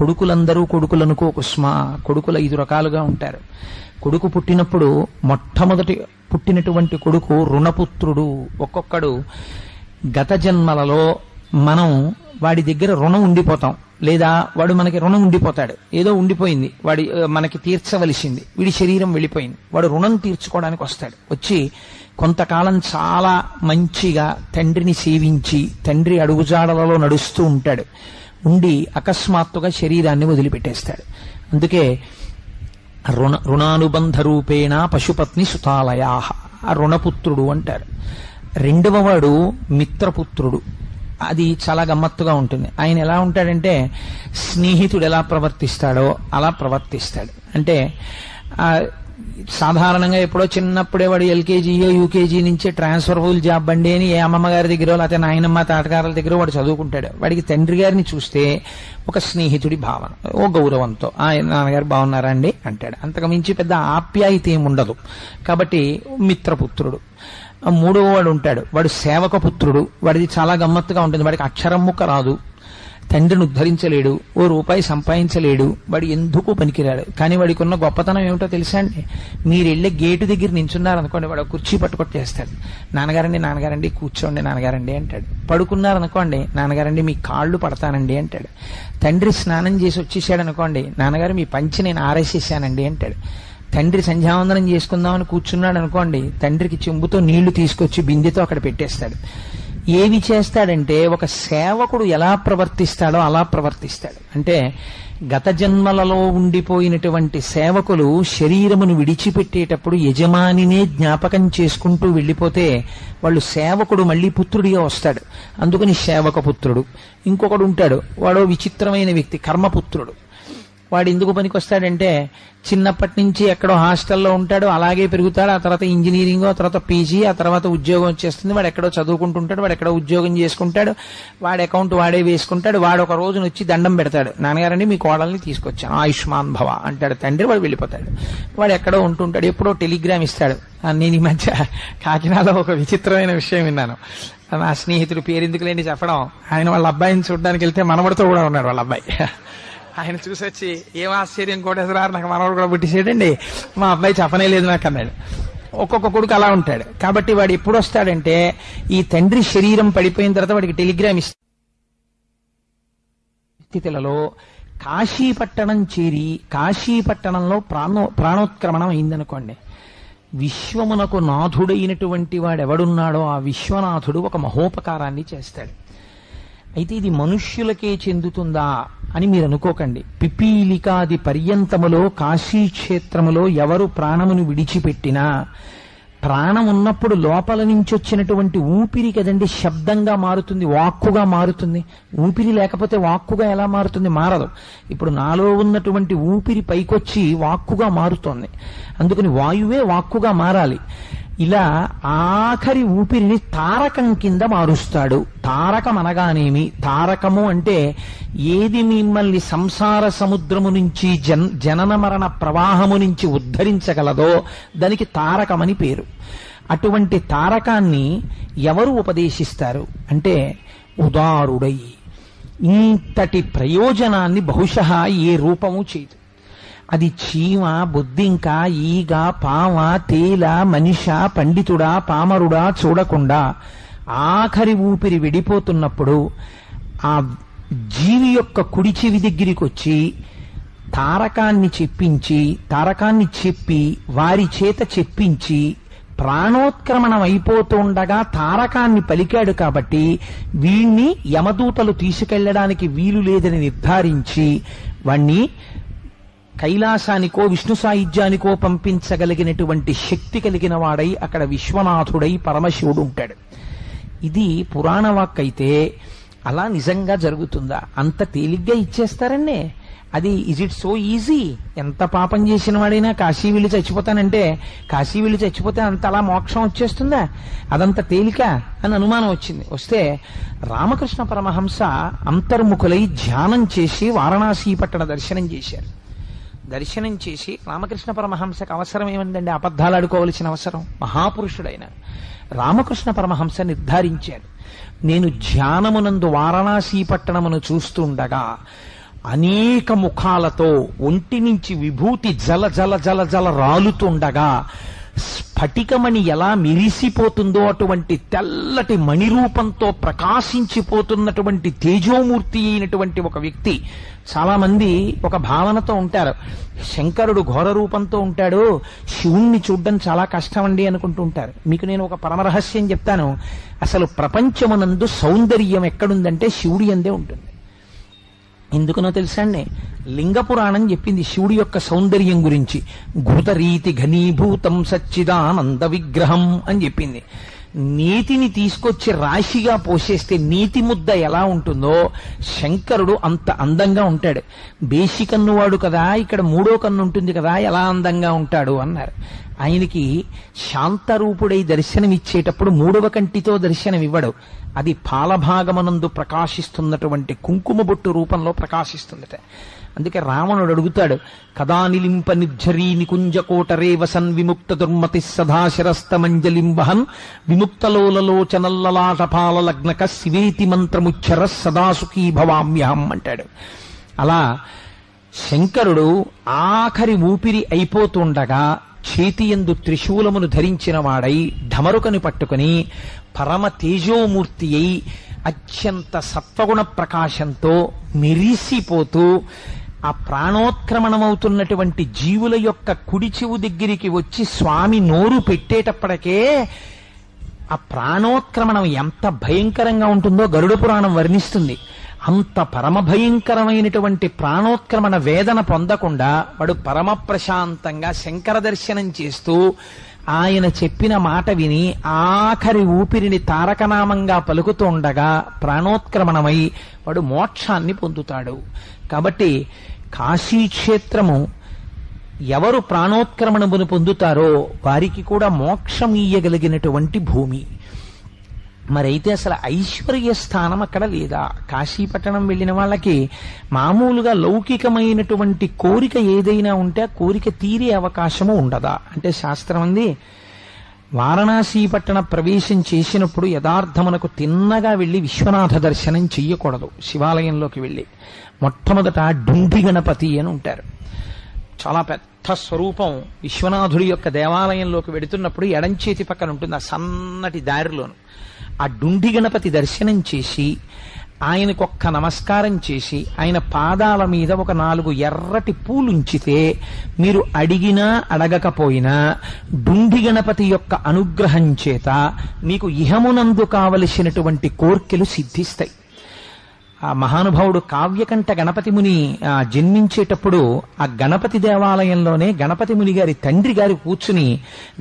కొడుకులందరూ కొడుకులనుకో కుస్మా. కొడుకులు 5 రకాలుగా ఉంటారు. కొడుకు పుట్టినప్పుడు మొట్టమొదటి పుట్టినటువంటి కొడుకు రుణపుత్రుడు. ఒక్కొక్కడు గత జన్మలలో మనం వాడి దగ్గర రుణం ఉండిపోతాం, లేదా వాడు మనకి రుణం ఉండిపోతాడు. ఏదో ఉండిపోయింది, వాడి మనకి తీర్చవలసింది, వీడి శరీరం వెళ్ళిపోయింది, వాడు రుణం తీర్చుకోవడానికి వస్తాడు. వచ్చి కొంతకాలం చాలా మంచిగా తండ్రిని సేవించి తండ్రి అడుగుజాడలలో నడుస్తూ ఉంటాడు. ఉండి అకస్మాత్తుగా శరీరాన్ని వదిలిపెట్టేస్తాడు. అందుకే రుణానుబంధ రూపేణ పశుపత్ని సుతాలయా ఆ రుణపుత్రుడు అంటారు. రెండవ వాడు మిత్రపుత్రుడు. అది చాలా గమ్మత్తుగా ఉంటుంది. ఆయన ఎలా ఉంటాడంటే స్నేహితుడు ఎలా ప్రవర్తిస్తాడో అలా ప్రవర్తిస్తాడు. అంటే సాధారణంగా ఎప్పుడో చిన్నప్పుడే వాడు ఎల్కేజీయో యూకేజీ నుంచే ట్రాన్స్ఫర్బుల్ జాబ్ అండి అని ఏ అమ్మమ్మ గారి దగ్గర లేకపోతే నాయనమ్మ తాతగారుల దగ్గర వాడు చదువుకుంటాడు. వాడికి తండ్రి గారిని చూస్తే ఒక స్నేహితుడి భావన, ఓ గౌరవంతో నాన్నగారు బాగున్నారా అండి అంటాడు. అంతకు మించి పెద్ద ఆప్యాయత ఏమి ఉండదు. కాబట్టి మిత్రపుత్రుడు. మూడవ వాడు ఉంటాడు, వాడు సేవక పుత్రుడు. వాడిది చాలా గమ్మత్తుగా ఉంటుంది. వాడికి అక్షరం ముక్క రాదు, తండ్రిని ఉద్ధరించలేడు, ఓ రూపాయి సంపాదించలేడు, వాడు ఎందుకు పనికిరాడు. కానీ వాడికి ఉన్న గొప్పతనం ఏమిటో తెలుసా అండి? మీరు వెళ్ళే గేటు దగ్గర నించున్నారనుకోండి, వాడు కుర్చీ పట్టుకొట్టేస్తాడు. నాన్నగారండి కూర్చోండి నాన్నగారండి అంటాడు. పడుకున్నారనుకోండి, నాన్నగారండి మీ కాళ్ళు పడతానండి అంటాడు. తండ్రి స్నానం చేసి వచ్చేసాడు అనుకోండి, నాన్నగారు మీ పంచి నేను ఆరేసేసానండి అంటాడు. తండ్రి సంధ్యావందనం చేసుకుందామని కూర్చున్నాడు అనుకోండి, తండ్రికి చెంబుతో నీళ్లు తీసుకొచ్చి బిందెతో అక్కడ పెట్టేస్తాడు. ఏమి చేస్తాడంటే ఒక సేవకుడు ఎలా ప్రవర్తిస్తాడో అలా ప్రవర్తిస్తాడు. అంటే గత జన్మలలో ఉండిపోయినటువంటి సేవకులు శరీరమును విడిచిపెట్టేటప్పుడు యజమానినే జ్ఞాపకం చేసుకుంటూ వెళ్ళిపోతే వాళ్ళు సేవకుడు మళ్ళీ పుత్రుడిగా వస్తాడు. అందుకని సేవక పుత్రుడు. ఇంకొకడు ఉంటాడు, వాడో విచిత్రమైన వ్యక్తి, కర్మపుత్రుడు. వాడు ఎందుకు పనికొస్తాడంటే చిన్నప్పటి నుంచి ఎక్కడో హాస్టల్లో ఉంటాడు, అలాగే పెరుగుతాడు. ఆ తర్వాత ఇంజనీరింగ్, ఆ తర్వాత పీజీ, ఆ తర్వాత ఉద్యోగం వచ్చేస్తుంది. వాడు ఎక్కడో చదువుకుంటుంటాడు, వాడు ఎక్కడో ఉద్యోగం చేసుకుంటాడు, వాడి అకౌంట్ వాడే వేసుకుంటాడు. వాడు ఒక రోజున వచ్చి దండం పెడతాడు, నాన్నగారండి మీ కోడల్ని తీసుకొచ్చాను ఆయుష్మాన్ భవ అంటాడు తండ్రి. వాడు వెళ్ళిపోతాడు. వాడు ఎక్కడో ఉంటుంటాడు, ఎప్పుడో టెలిగ్రామ్ ఇస్తాడు. నేను ఈ మధ్య కాకినాడలో ఒక విచిత్రమైన విషయం విన్నాను. నా స్నేహితుడు పేరెందుకు లేని చెప్పడం, ఆయన వాళ్ళ అబ్బాయిని చూడడానికి వెళ్తే మనవడితో కూడా ఉన్నాడు వాళ్ళ అబ్బాయి. ఆయన చూసొచ్చి ఏం ఆశ్చర్యం కోటేశ్వరారు, నాకు మనవడు కూడా పుట్టిసేయండి, మా అబ్బాయి చెప్పనే లేదు నాకు అన్నాడు. ఒక్కొక్క కొడుకు అలా ఉంటాడు. కాబట్టి వాడు ఎప్పుడు వస్తాడంటే ఈ తండ్రి శరీరం పడిపోయిన తర్వాత వాడికి టెలిగ్రామ్ స్థితులలో కాశీపట్టణం చేరి కాశీపట్టణంలో ప్రాణోత్క్రమణం అయిందనుకోండి, విశ్వమునకు నాథుడైనటువంటి వాడెవడున్నాడో ఆ విశ్వనాథుడు ఒక మహోపకారాన్ని చేస్తాడు. అయితే ఇది మనుష్యులకే చెందుతుందా అని మీరు అనుకోకండి. పిపీలికాది పర్యంతములో కాశీక్షేత్రములో ఎవరు ప్రాణమును విడిచిపెట్టినా ప్రాణం ఉన్నప్పుడు లోపల నుంచి వచ్చినటువంటి ఊపిరి కదండి శబ్దంగా మారుతుంది, వాక్కుగా మారుతుంది. ఊపిరి లేకపోతే వాక్కుగా ఎలా మారుతుంది? మారదు. ఇప్పుడు నాలో ఉన్నటువంటి ఊపిరి పైకొచ్చి వాక్కుగా మారుతోంది. అందుకని వాయువే వాక్కుగా మారాలి. ఇలా ఆఖరి ఊపిరిని తారకం కింద మారుస్తాడు. తారకం అనగానేమి? తారకము అంటే ఏది మిమ్మల్ని సంసార సముద్రము నుంచి జనన మరణ ప్రవాహము నుంచి ఉద్ధరించగలదో దానికి తారకమని పేరు. అటువంటి తారకాన్ని ఎవరు ఉపదేశిస్తారు అంటే ఉదారుడై. ఇంతటి ప్రయోజనాన్ని బహుశః ఏ రూపము చేయదు. అది చీమ, బొద్దింక, ఈగ, పామ, తేల, మనిష, పండితుడా, పామరుడా చూడకుండా ఆఖరి ఊపిరి విడిపోతున్నప్పుడు ఆ జీవి యొక్క కుడి చెవి దగ్గరికి వచ్చి తారకాన్ని చెప్పి వారి చేత చెప్పించి ప్రాణోత్క్రమణం అయిపోతుండగా తారకాన్ని పలికాడు కాబట్టి వీణ్ణి యమదూతలు తీసుకెళ్లడానికి వీలు లేదని నిర్ధారించి వాణ్ణి కైలాసానికో విష్ణు సాయుధ్యానికో పంపించగలిగినటువంటి శక్తి కలిగిన వాడై అక్కడ విశ్వనాథుడై పరమశివుడు ఉంటాడు. ఇది పురాణ వాక్కైతే అలా నిజంగా జరుగుతుందా? అంత తేలిగ్గా ఇచ్చేస్తారండి. అది ఇజ్ ఇట్ సో ఈజీ? ఎంత పాపం చేసిన వాడైనా కాశీ వెళ్ళి చచ్చిపోతానంటే కాశీ వెళ్ళి చచ్చిపోతే అంత అలా మోక్షం వచ్చేస్తుందా? అదంత తేలిక అని అనుమానం వచ్చింది. వస్తే రామకృష్ణ పరమహంస అంతర్ముఖులై ధ్యానం చేసి వారణాసి పట్టణ దర్శనం చేశారు. దర్శనం చేసి రామకృష్ణ పరమహంసకు అవసరం ఏముందండి? అబద్ధాలు ఆడుకోవలసిన అవసరం? మహాపురుషుడైన రామకృష్ణ పరమహంస నిర్ధారించారు, నేను ధ్యానమునందు వారణాసి పట్టణమును చూస్తుండగా అనేక ముఖాలతో ఒంటి నుంచి విభూతి జల జల జల జల రాలుతుండగా స్ఫటికమణి ఎలా మెరిసిపోతుందో అటువంటి తెల్లటి మణిరూపంతో ప్రకాశించిపోతున్నటువంటి తేజోమూర్తి అయినటువంటి ఒక వ్యక్తి. చాలా మంది ఒక భావనతో ఉంటారు, శంకరుడు ఘోర రూపంతో ఉంటాడు, శివుణ్ణి చూడ్డం చాలా కష్టం అండి అనుకుంటూ ఉంటారు. మీకు నేను ఒక పరమరహస్యం చెప్తాను. అసలు ప్రపంచమునందు సౌందర్యం ఎక్కడుందంటే శివుడి యందే ఉంటుంది. ఎందుకనో తెలుసా అండి? లింగ పురాణం చెప్పింది శివుడి యొక్క సౌందర్యం గురించి. ఘృతరీతి ఘనీభూతం సచ్చిదానంద విగ్రహం అని చెప్పింది. నీతిని తీసుకొచ్చి రాశిగా పోసేస్తే నీతి ముద్ద ఎలా ఉంటుందో శంకరుడు అంత అందంగా ఉంటాడు. బేసి కన్నువాడు కదా, ఇక్కడ మూడో కన్ను ఉంటుంది కదా, ఎలా అందంగా ఉంటాడు అన్నారు. ఆయనకి శాంతరూపుడై దర్శనమిచ్చేటప్పుడు మూడవ కంటితో దర్శనమివ్వడు. అది పాలభాగమనందు ప్రకాశిస్తున్నటువంటి కుంకుమ బొట్టు రూపంలో ప్రకాశిస్తుందట. అందుకే రావణుడు అడుగుతాడు, కదా నిలింప నిర్ఝరీ నికుంజకోటరే వసన్ విముక్త దుర్మతి సదాశిరస్తమంజలిం వహన్ విముక్తలోలలోచనల్లలాటపాల లగ్నక శివేతి మంత్రముచ్చర సదాసుఖీ భవామ్యహం అంటాడు. అలా శంకరుడు ఆఖరి ఊపిరి అయిపోతుండగా చేతియందు త్రిశూలమును ధరించిన వాడై ఢమరుకని పట్టుకుని పరమ తేజోమూర్తి అయి అత్యంత సత్వగుణ ప్రకాశంతో మెరిసిపోతూ ఆ ప్రాణోత్క్రమణమవుతున్నటువంటి జీవుల యొక్క కుడి చెవు దగ్గరికి వచ్చి స్వామి నోరు పెట్టేటప్పటికే ఆ ప్రాణోత్క్రమణం ఎంత భయంకరంగా ఉంటుందో గరుడ పురాణం వర్ణిస్తుంది. అంత పరమ భయంకరమైనటువంటి ప్రాణోత్క్రమణ వేదన పొందకుండా వాడు పరమ ప్రశాంతంగా శంకర దర్శనం చేస్తూ ఆయన చెప్పిన మాట విని ఆఖరి ఊపిరిని తారకనామంగా పలుకుతూ ఉండగా ప్రాణోత్క్రమణమై వాడు మోక్షాన్ని పొందుతాడు. కాబట్టి కాశీక్షేత్రము ఎవరు ప్రాణోత్క్రమణమును పొందుతారో వారికి కూడా మోక్షం ఇయ్యగలిగినటువంటి భూమి. మరైతే అసలు ఐశ్వర్య స్థానం అక్కడ లేదా? కాశీపట్టణం వెళ్ళిన వాళ్ళకి మామూలుగా లౌకికమైనటువంటి కోరిక ఏదైనా ఉంటే ఆ కోరిక తీరే అవకాశము ఉండదా అంటే శాస్త్రం అంది, వారణాసి పట్టణ ప్రవేశం చేసినప్పుడు యథార్థమునకు తిన్నగా వెళ్లి విశ్వనాథ దర్శనం చెయ్యకూడదు. శివాలయంలోకి వెళ్లి మొట్టమొదట డుండి గణపతి అని ఉంటారు. చాలా పెద్ద స్వరూపం. విశ్వనాథుడి యొక్క దేవాలయంలోకి వెడుతున్నప్పుడు ఎడంచేతి పక్కన ఉంటుంది, ఆ సన్నటి దారిలోను. ఆ డుండి గణపతి దర్శనం చేసి ఆయనకొక్క నమస్కారం చేసి ఆయన పాదాల మీద ఒక 4 ఎర్రటి పూలుంచితే మీరు అడిగినా అడగకపోయినా డుండి గణపతి యొక్క అనుగ్రహం చేత మీకు ఇహమునందు కావలసినటువంటి కోర్కెలు సిద్ధిస్తాయి. ఆ మహానుభావుడు కావ్యకంఠ గణపతి ముని జన్మించేటప్పుడు ఆ గణపతి దేవాలయంలోనే గణపతి ముని గారి తండ్రి గారు కూర్చుని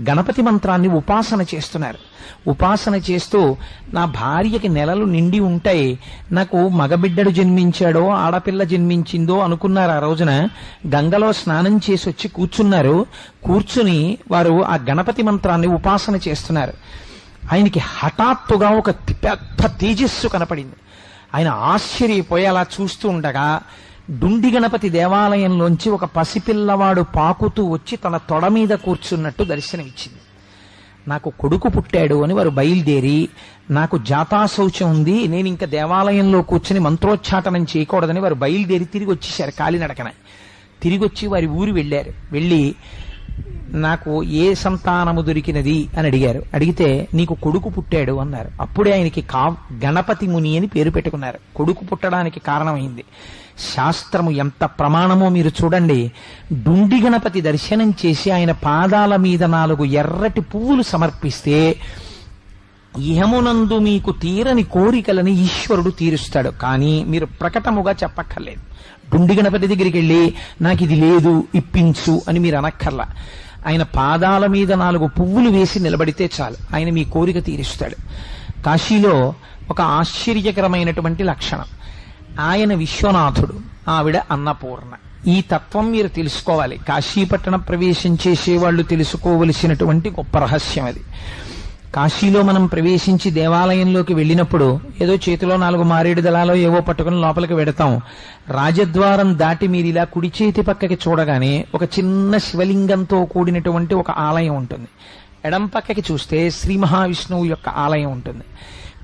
గణపతి మంత్రాన్ని ఉపాసన చేస్తున్నారు. ఉపాసన చేస్తూ నా భార్యకి నెలలు నిండి ఉంటాయి, నాకు మగబిడ్డడు జన్మించాడో ఆడపిల్ల జన్మించిందో అనుకున్నారు. ఆ రోజున గంగలో స్నానం చేసి వచ్చి కూర్చున్నారు. కూర్చుని వారు ఆ గణపతి మంత్రాన్ని ఉపాసన చేస్తున్నారు. ఆయనకి హఠాత్తుగా ఒక పెద్ద తేజస్సు కనపడింది. ఆయన ఆశ్చర్యపోయి అలా చూస్తూ ఉండగా డుండి గణపతి దేవాలయంలోంచి ఒక పసిపిల్లవాడు పాకుతూ వచ్చి తన తొడ మీద కూర్చున్నట్టు దర్శనమిచ్చింది. నాకు కొడుకు పుట్టాడు అని వారు బయలుదేరి, నాకు జాతాశౌచం ఉంది, నేను ఇంకా దేవాలయంలో కూర్చుని మంత్రోచ్చాటనం చేయకూడదని వారు బయలుదేరి తిరిగి వచ్చేశారు. కాలినడకన తిరిగి వచ్చి వారి ఊరు వెళ్ళారు. వెళ్ళి నాకు ఏ సంతానము దొరికినది అని అడిగారు. అడిగితే నీకు కొడుకు పుట్టాడు అన్నారు. అప్పుడే ఆయనకి గణపతి ముని అని పేరు పెట్టుకున్నారు. కొడుకు పుట్టడానికి కారణమైంది. శాస్త్రము ఎంత ప్రమాణమో మీరు చూడండి. డుండి గణపతి దర్శనం చేసి ఆయన పాదాల మీద 4 ఎర్రటి పువ్వులు సమర్పిస్తే ఇహమునందు మీకు తీరని కోరికలని ఈశ్వరుడు తీరుస్తాడు. కానీ మీరు ప్రకటముగా చెప్పక్కర్లేదు. డుండి గణపతి దగ్గరికి వెళ్ళి నాకు ఇది లేదు ఇప్పించు అని మీరు అనక్కర్లా. ఆయన పాదాల మీద 4 పువ్వులు వేసి నిలబడితే చాలు, ఆయన మీ కోరిక తీరుస్తాడు. కాశీలో ఒక ఆశ్చర్యకరమైనటువంటి లక్షణం, ఆయన విశ్వనాథుడు, ఆవిడ అన్నపూర్ణ. ఈ తత్వం మీరు తెలుసుకోవాలి. కాశీపట్టణ ప్రవేశం చేసేవాళ్లు తెలుసుకోవలసినటువంటి గొప్ప రహస్యం అది. కాశీలో మనం ప్రవేశించి దేవాలయంలోకి వెళ్ళినప్పుడు ఏదో చేతిలో 4 మారేడు దళాలో ఏవో పట్టుకుని లోపలికి వెడతాం. రాజద్వారం దాటి మీరు ఇలా కుడి చేతి పక్కకి చూడగానే ఒక చిన్న శివలింగంతో కూడినటువంటి ఒక ఆలయం ఉంటుంది. ఎడం పక్కకి చూస్తే శ్రీ మహావిష్ణువు యొక్క ఆలయం ఉంటుంది.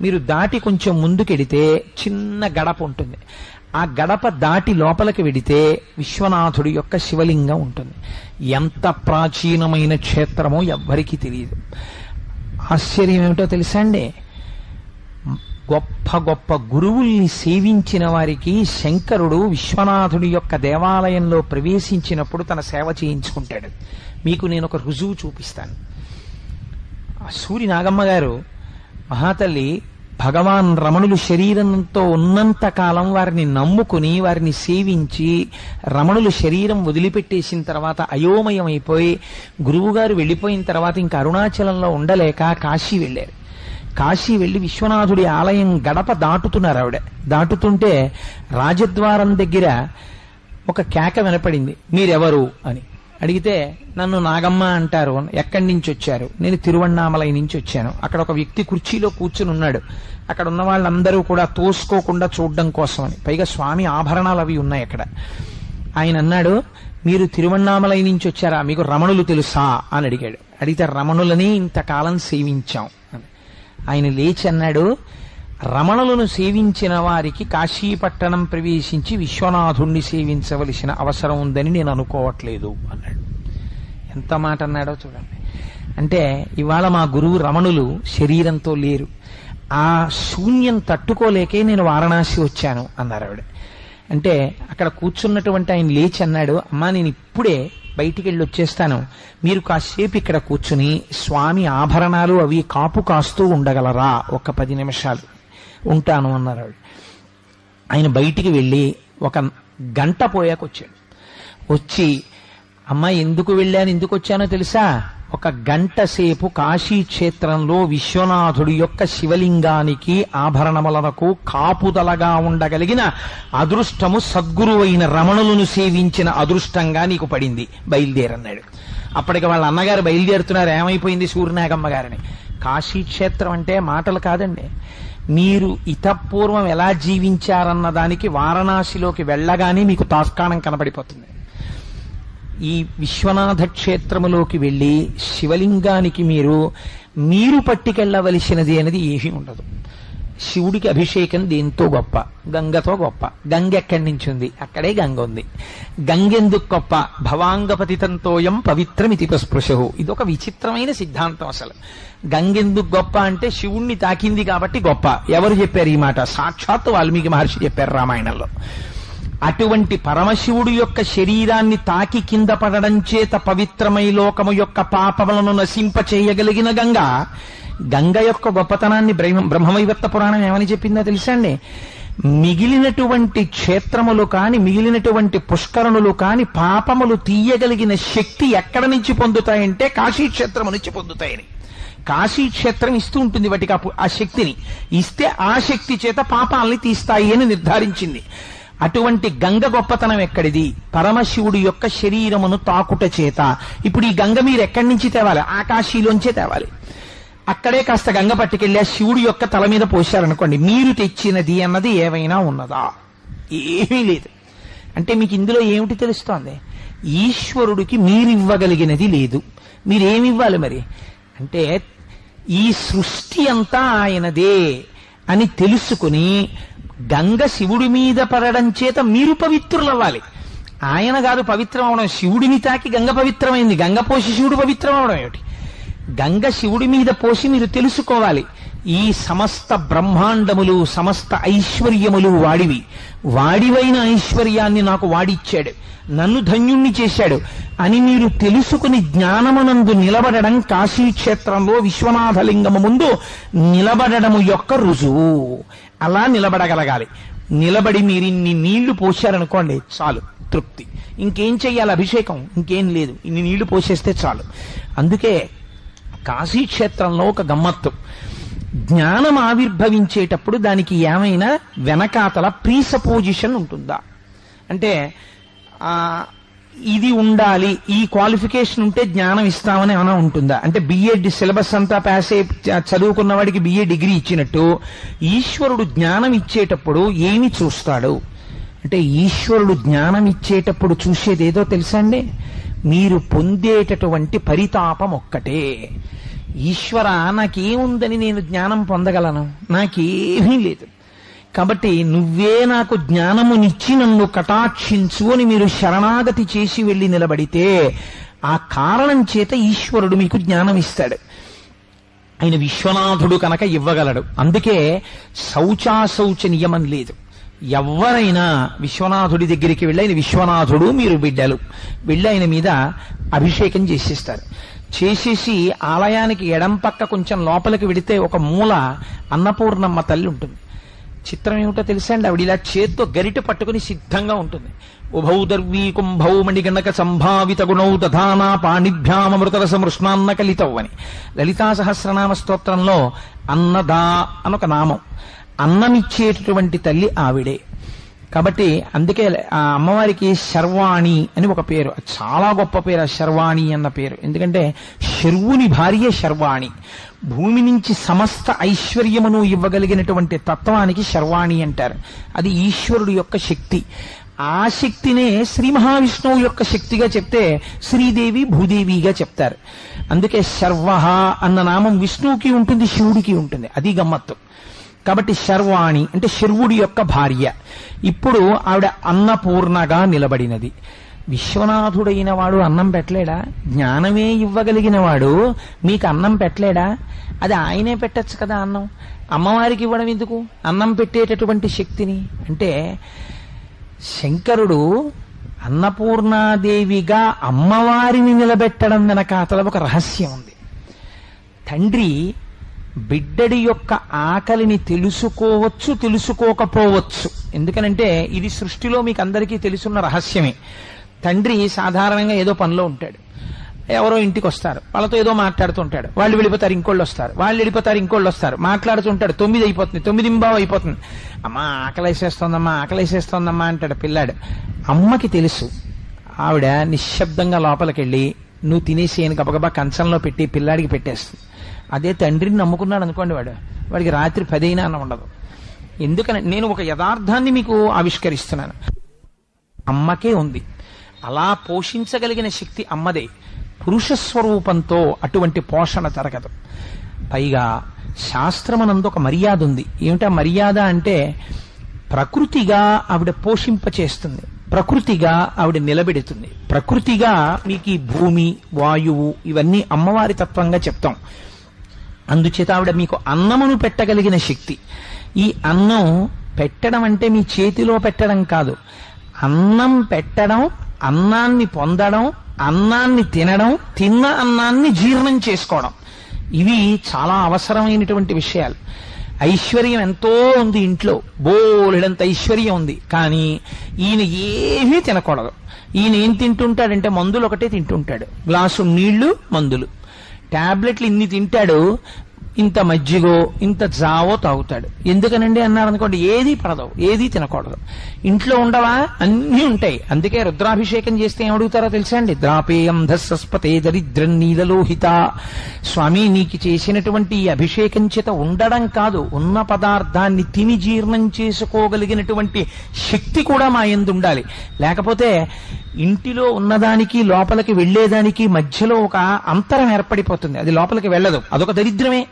మీరు దాటి కొంచెం ముందుకెడితే చిన్న గడప ఉంటుంది. ఆ గడప దాటి లోపలికి వెడితే విశ్వనాథుడి యొక్క శివలింగం ఉంటుంది. ఎంత ప్రాచీనమైన క్షేత్రమో ఎవ్వరికీ తెలియదు. ఆశ్చర్యం ఏమిటో తెలుసా అండి, గొప్ప గొప్ప గురువుల్ని సేవించిన వారికి శంకరుడు విశ్వనాథుడి యొక్క దేవాలయంలో ప్రవేశించినప్పుడు తన సేవ చేయించుకుంటాడు. మీకు నేను ఒక రుజువు చూపిస్తాను. సూరి నాగమ్మ గారు మహాతల్లి భగవాన్ రమణులు శరీరంతో ఉన్నంత కాలం వారిని నమ్ముకుని వారిని సేవించి రమణులు శరీరం వదిలిపెట్టేసిన తర్వాత అయోమయం అయిపోయి గురువుగారు వెళ్ళిపోయిన తర్వాత ఇంకా అరుణాచలంలో ఉండలేక కాశీ వెళ్ళారు. కాశీ వెళ్లి విశ్వనాథుడి ఆలయం గడప దాటుతున్నారు. ఆవిడ దాటుతుంటే రాజద్వారం దగ్గర ఒక కేక వినపడింది, మీరెవరు అని అడిగితే నన్ను నాగమ్మ అంటారు. ఎక్కడి నుంచి వచ్చారు? నేను తిరువణ్ణామలై నుంచి వచ్చాను. అక్కడ ఒక వ్యక్తి కుర్చీలో కూర్చుని ఉన్నాడు. అక్కడ ఉన్న వాళ్ళందరూ కూడా తోసుకోకుండా చూడడం కోసమని, పైగా స్వామి ఆభరణాలు అవి ఉన్నాయి అక్కడ. ఆయన అన్నాడు, మీరు తిరువణ్ణామలై నుంచి వచ్చారా, మీకు రమణులు తెలుసా అని అడిగాడు. అడిగితే రమణులని ఇంతకాలం సేవించాం అని. ఆయన లేచి అన్నాడు, రమణులను సేవించిన వారికి కాశీపట్టణం ప్రవేశించి విశ్వనాథుణ్ణి సేవించవలసిన అవసరం ఉందని నేను అనుకోవట్లేదు అన్నాడు. ఎంత మాట అన్నాడో చూడండి. అంటే ఇవాళ మా గురువు రమణులు శరీరంతో లేరు, ఆ శూన్యం తట్టుకోలేకే నేను వారణాసి వచ్చాను అన్నారు ఆవిడ. అంటే అక్కడ కూర్చున్నటువంటి ఆయన లేచి అన్నాడు, అమ్మా నేను ఇప్పుడే బయటికి వెళ్ళి వచ్చేస్తాను, మీరు కాసేపు ఇక్కడ కూర్చుని స్వామి ఆభరణాలు అవి కాపు కాస్తూ ఉండగలరా, ఒక 10 నిమిషాలు ఉంటాను అన్నారు ఆవిడ. ఆయన బయటికి వెళ్ళి 1 గంట పోయాక వచ్చాడు. వచ్చి అమ్మా ఎందుకు వెళ్ళాను ఎందుకు వచ్చానో తెలుసా, 1 గంట సేపు కాశీ క్షేత్రంలో విశ్వనాథుడి యొక్క శివలింగానికి ఆభరణములకు కాపుదలగా ఉండగలిగిన అదృష్టము సద్గురువైన రమణులను సేవించిన అదృష్టంగా నీకు పడింది, బయలుదేరన్నాడు. అప్పటికి వాళ్ళ అన్నగారు బయలుదేరుతున్నారు, ఏమైపోయింది సూర్యనాగమ్మ గారిని. కాశీ క్షేత్రం అంటే మాటలు కాదండి. మీరు ఇతపూర్వం ఎలా జీవించారన్న దానికి వారణాసిలోకి వెళ్ళగానే మీకు తాస్కాణం కనబడిపోతుంది. ఈ విశ్వనాథ క్షేత్రములోకి వెళ్ళి శివలింగానికి మీరు పట్టుకెళ్లవలసినది అనేది ఏమీ ఉండదు. శివుడికి అభిషేకం దేంతో గొప్ప, గంగతో గొప్ప. గంగ ఎక్కడి నుంచి ఉంది, అక్కడే గంగ ఉంది. గంగెందుకు గొప్ప, భవాంగపతితంతోయం పవిత్రమితి స్పృశు. ఇదొక విచిత్రమైన సిద్ధాంతం. అసలు గంగెందుకు గొప్ప అంటే శివుణ్ణి తాకింది కాబట్టి గొప్ప. ఎవరు చెప్పారు ఈ మాట? సాక్షాత్తు వాల్మీకి మహర్షి చెప్పారు రామాయణంలో. అటువంటి పరమశివుడు యొక్క శరీరాన్ని తాకి కింద పడడం చేత పవిత్రమై లోకము యొక్క పాపములను నశింపచేయగలిగిన గంగ యొక్క గొప్పతనాన్ని బ్రహ్మవైవర్త పురాణం ఏమని చెప్పిందో తెలుసా అండి? మిగిలినటువంటి క్షేత్రములు కాని మిగిలినటువంటి పుష్కరణులు కాని పాపములు తీయగలిగిన శక్తి ఎక్కడ నుంచి పొందుతాయంటే కాశీక్షేత్రము నుంచి పొందుతాయని. కాశీక్షేత్రం ఇస్తూ ఉంటుంది వాటికి ఆ శక్తిని. ఇస్తే ఆ శక్తి చేత పాపాలని తీస్తాయి అని నిర్ధారించింది. అటువంటి గంగ గొప్పతనం ఎక్కడిది? పరమశివుడి యొక్క శరీరమును తాకుట చేత. ఇప్పుడు ఈ గంగ మీరు ఎక్కడి నుంచి తేవాలి? ఆకాశీలోంచే తేవాలి. అక్కడే కాస్త గంగ పట్టుకెళ్ళి ఆ శివుడి యొక్క తల మీద పోశారనుకోండి, మీరు తెచ్చినది అన్నది ఏమైనా ఉన్నదా? ఏమీ లేదు. అంటే మీకు ఇందులో ఏమిటి తెలుస్తోంది? ఈశ్వరుడికి మీరివ్వగలిగినది లేదు. మీరేమివ్వాలి మరి అంటే, ఈ సృష్టి అంతా ఆయనదే అని తెలుసుకుని గంగ శివుడి మీద పడడం చేత మీరు పవిత్రులవ్వాలి. ఆయన కాదు పవిత్రం అవడం. శివుడిని తాకి గంగ పవిత్రమైంది, గంగ పోసి శివుడు పవిత్రం అవడం ఏమిటి? గంగ శివుడి మీద పోసి మీరు తెలుసుకోవాలి, ఈ సమస్త బ్రహ్మాండములు సమస్త ఐశ్వర్యములు వాడివి, వాడివైన ఐశ్వర్యాన్ని నాకు వాడిచ్చాడు, నన్ను ధన్యుణ్ణి చేశాడు అని మీరు తెలుసుకుని జ్ఞానమునందు నిలబడడం కాశీక్షేత్రంలో విశ్వనాథలింగము ముందు నిలబడము యొక్క రుజువు. అలా నిలబడగలగాలి. నిలబడి మీరు ఇన్ని నీళ్లు పోశారనుకోండి చాలు, తృప్తి. ఇంకేం చెయ్యాలి? అభిషేకం ఇంకేం లేదు, ఇన్ని నీళ్లు పోసేస్తే చాలు. అందుకే కాశీక్షేత్రంలో ఒక గమ్మత్తు, జ్ఞానం ఆవిర్భవించేటప్పుడు దానికి ఏమైనా వెనకాతల ప్రీసపోజిషన్ ఉంటుందా అంటే ఇది ఉండాలి, ఈ క్వాలిఫికేషన్ ఉంటే జ్ఞానం ఇస్తామని ఏమైనా ఉంటుందా అంటే బిఏ సిలబస్ అంతా పాస్ అయి చదువుకున్న వాడికి బిఏ డిగ్రీ ఇచ్చినట్టు ఈశ్వరుడు జ్ఞానం ఇచ్చేటప్పుడు ఏమి చూస్తాడు అంటే ఈశ్వరుడు జ్ఞానం ఇచ్చేటప్పుడు చూసేదేదో తెలుసా అండి? మీరు పొందేటటువంటి పరితాపం ఒక్కటే. ఈశ్వర నాకేముందని నేను జ్ఞానం పొందగలను, నాకేమీ లేదు, కాబట్టి నువ్వే నాకు జ్ఞానమునిచ్చి నన్ను కటాక్షించు అని మీరు శరణాగతి చేసి వెళ్లి నిలబడితే ఆ కారణం చేత ఈశ్వరుడు మీకు జ్ఞానం ఇస్తాడు. ఆయన విశ్వనాథుడు కనుక ఇవ్వగలడు. అందుకే శౌచాశౌచ నియమం లేదు. ఎవరైనా విశ్వనాథుడి దగ్గరికి వెళ్ళి ఆయన విశ్వనాథుడు, మీరు బిడ్డలు వెళ్ళి ఆయన మీద అభిషేకం చేసేస్తారు. చేసేసి ఆలయానికి ఎడం పక్క కొంచెం లోపలికి వెడితే ఒక మూల అన్నపూర్ణమ్మ తల్లి ఉంటుంది. చిత్రం ఏమిటో తెలుసా అండి? ఆవిడ ఇలా చేత్తో గరిట పట్టుకుని సిద్ధంగా ఉంటుంది. ఉభౌ దర్వీ కుంభౌ మణిగణక సంభావిత గుణౌ దధానా పాణిభ్యామృతరస మృష్ణాన్న కలితౌ అని లలితా సహస్రనామ స్తోత్రంలో అన్నదా అనొక నామం. అన్నమిచ్చేటటువంటి తల్లి ఆవిడే. కాబట్టి అందుకే ఆ అమ్మవారికి శర్వాణి అని ఒక పేరు, చాలా గొప్ప పేరు శర్వాణి అన్న పేరు. ఎందుకంటే శర్వుని భార్య శర్వాణి. భూమి నుంచి సమస్త ఐశ్వర్యమును ఇవ్వగలిగినటువంటి తత్వానికి శర్వాణి అంటారు. అది ఈశ్వరుడు యొక్క శక్తి. ఆ శక్తినే శ్రీ మహావిష్ణువు యొక్క శక్తిగా చెప్తే శ్రీదేవి భూదేవిగా చెప్తారు. అందుకే శర్వ అన్న నామం విష్ణువుకి ఉంటుంది, శివుడికి ఉంటుంది. అది గమ్మత్తు. కాబట్టి శర్వాణి అంటే శర్వుడి యొక్క భార్య. ఇప్పుడు ఆవిడ అన్నపూర్ణగా నిలబడినది. విశ్వనాథుడైన వాడు అన్నం పెట్టలేడా? జ్ఞానమే ఇవ్వగలిగిన వాడు మీకు అన్నం పెట్టలేడా? అది ఆయనే పెట్టచ్చు కదా అన్నం. అమ్మవారికి ఇవ్వడం ఎందుకు అన్నం పెట్టేటటువంటి శక్తిని? అంటే శంకరుడు అన్నపూర్ణాదేవిగా అమ్మవారిని నిలబెట్టడం వెనకాతల ఒక రహస్యం ఉంది. తండ్రి బిడ్డడి యొక్క ఆకలిని తెలుసుకోవచ్చు, తెలుసుకోకపోవచ్చు. ఎందుకనంటే ఇది సృష్టిలో మీకు అందరికీ తెలుసున్న రహస్యమే. తండ్రి సాధారణంగా ఏదో పనిలో ఉంటాడు, ఎవరో ఇంటికి వస్తారు, వాళ్ళతో ఏదో మాట్లాడుతుంటాడు, వాళ్ళు వెళ్ళిపోతారు, ఇంకోళ్ళు వస్తారు, వాళ్ళు వెళ్ళిపోతారు, ఇంకోళ్ళు వస్తారు, మాట్లాడుతుంటాడు. 9 అయిపోతుంది, 9:15 అయిపోతుంది. అమ్మా ఆకలేసేస్తోందమ్మా, ఆకలేసేస్తోందమ్మా అంటాడు పిల్లాడు. అమ్మకి తెలుసు. ఆవిడ నిశ్శబ్దంగా లోపలికెళ్ళి నువ్వు తినేసేయని గబగబా కంచంలో పెట్టి పిల్లాడికి పెట్టేస్తుంది. అదే తండ్రిని నమ్ముకున్నాడు అనుకోండి, వాడికి రాత్రి 10 అయినా అన్నం ఉండదు. ఎందుకని నేను ఒక యథార్థాన్ని మీకు ఆవిష్కరిస్తున్నాను. అమ్మకే ఉంది. అలా పోషించగలిగిన శక్తి అమ్మదే. పురుష స్వరూపంతో అటువంటి పోషణ జరగదు. పైగా శాస్త్రమనందు ఒక మర్యాద ఉంది. ఏమిటా మర్యాద అంటే ప్రకృతిగా ఆవిడ పోషింపచేస్తుంది, ప్రకృతిగా ఆవిడ నిలబెడుతుంది. ప్రకృతిగా మీకు ఈ భూమి వాయువు ఇవన్నీ అమ్మవారి తత్వంగా చెప్తాం. అందుచేత ఆవిడ మీకు అన్నమును పెట్టగలిగిన శక్తి. ఈ అన్నం పెట్టడం అంటే మీ చేతిలో పెట్టడం కాదు, అన్నం పెట్టడం, అన్నాన్ని పొందడం, అన్నాన్ని తినడం, తిన్న అన్నాన్ని జీర్ణం చేసుకోవడం, ఇవి చాలా అవసరమైనటువంటి విషయాలు. ఐశ్వర్యం ఎంతో ఉంది ఇంట్లో, బోలెడంత ఐశ్వర్యం ఉంది, కానీ ఈయన ఏమీ తినకూడదు. ఈయన ఏం తింటుంటాడంటే మందులు ఒకటే తింటుంటాడు. గ్లాసు నీళ్లు, మందులు, టాబ్లెట్లు ఇన్ని తింటాడు, ఇంత మజ్జిగో ఇంత జావో తాగుతాడు. ఎందుకనండి అన్నారు అనుకోండి, ఏది పడదు, ఏది తినకూడదు. ఇంట్లో ఉండవా? అన్నీ ఉంటాయి. అందుకే రుద్రాభిషేకం చేస్తే ఏమడుగుతారో తెలుసా అండి? ద్రాపేయం ధస్సస్పతే దరిద్రం నీలలోహిత. స్వామి నీకు చేసినటువంటి ఈ అభిషేకం చేత ఉండడం కాదు, ఉన్న పదార్థాన్ని తిని జీర్ణం చేసుకోగలిగినటువంటి శక్తి కూడా మా యందు ఉండాలి. లేకపోతే ఇంటిలో ఉన్నదానికి లోపలికి వెళ్లేదానికి మధ్యలో ఒక అంతరం ఏర్పడిపోతుంది, అది లోపలికి వెళ్ళదు, అదొక దరిద్రమే.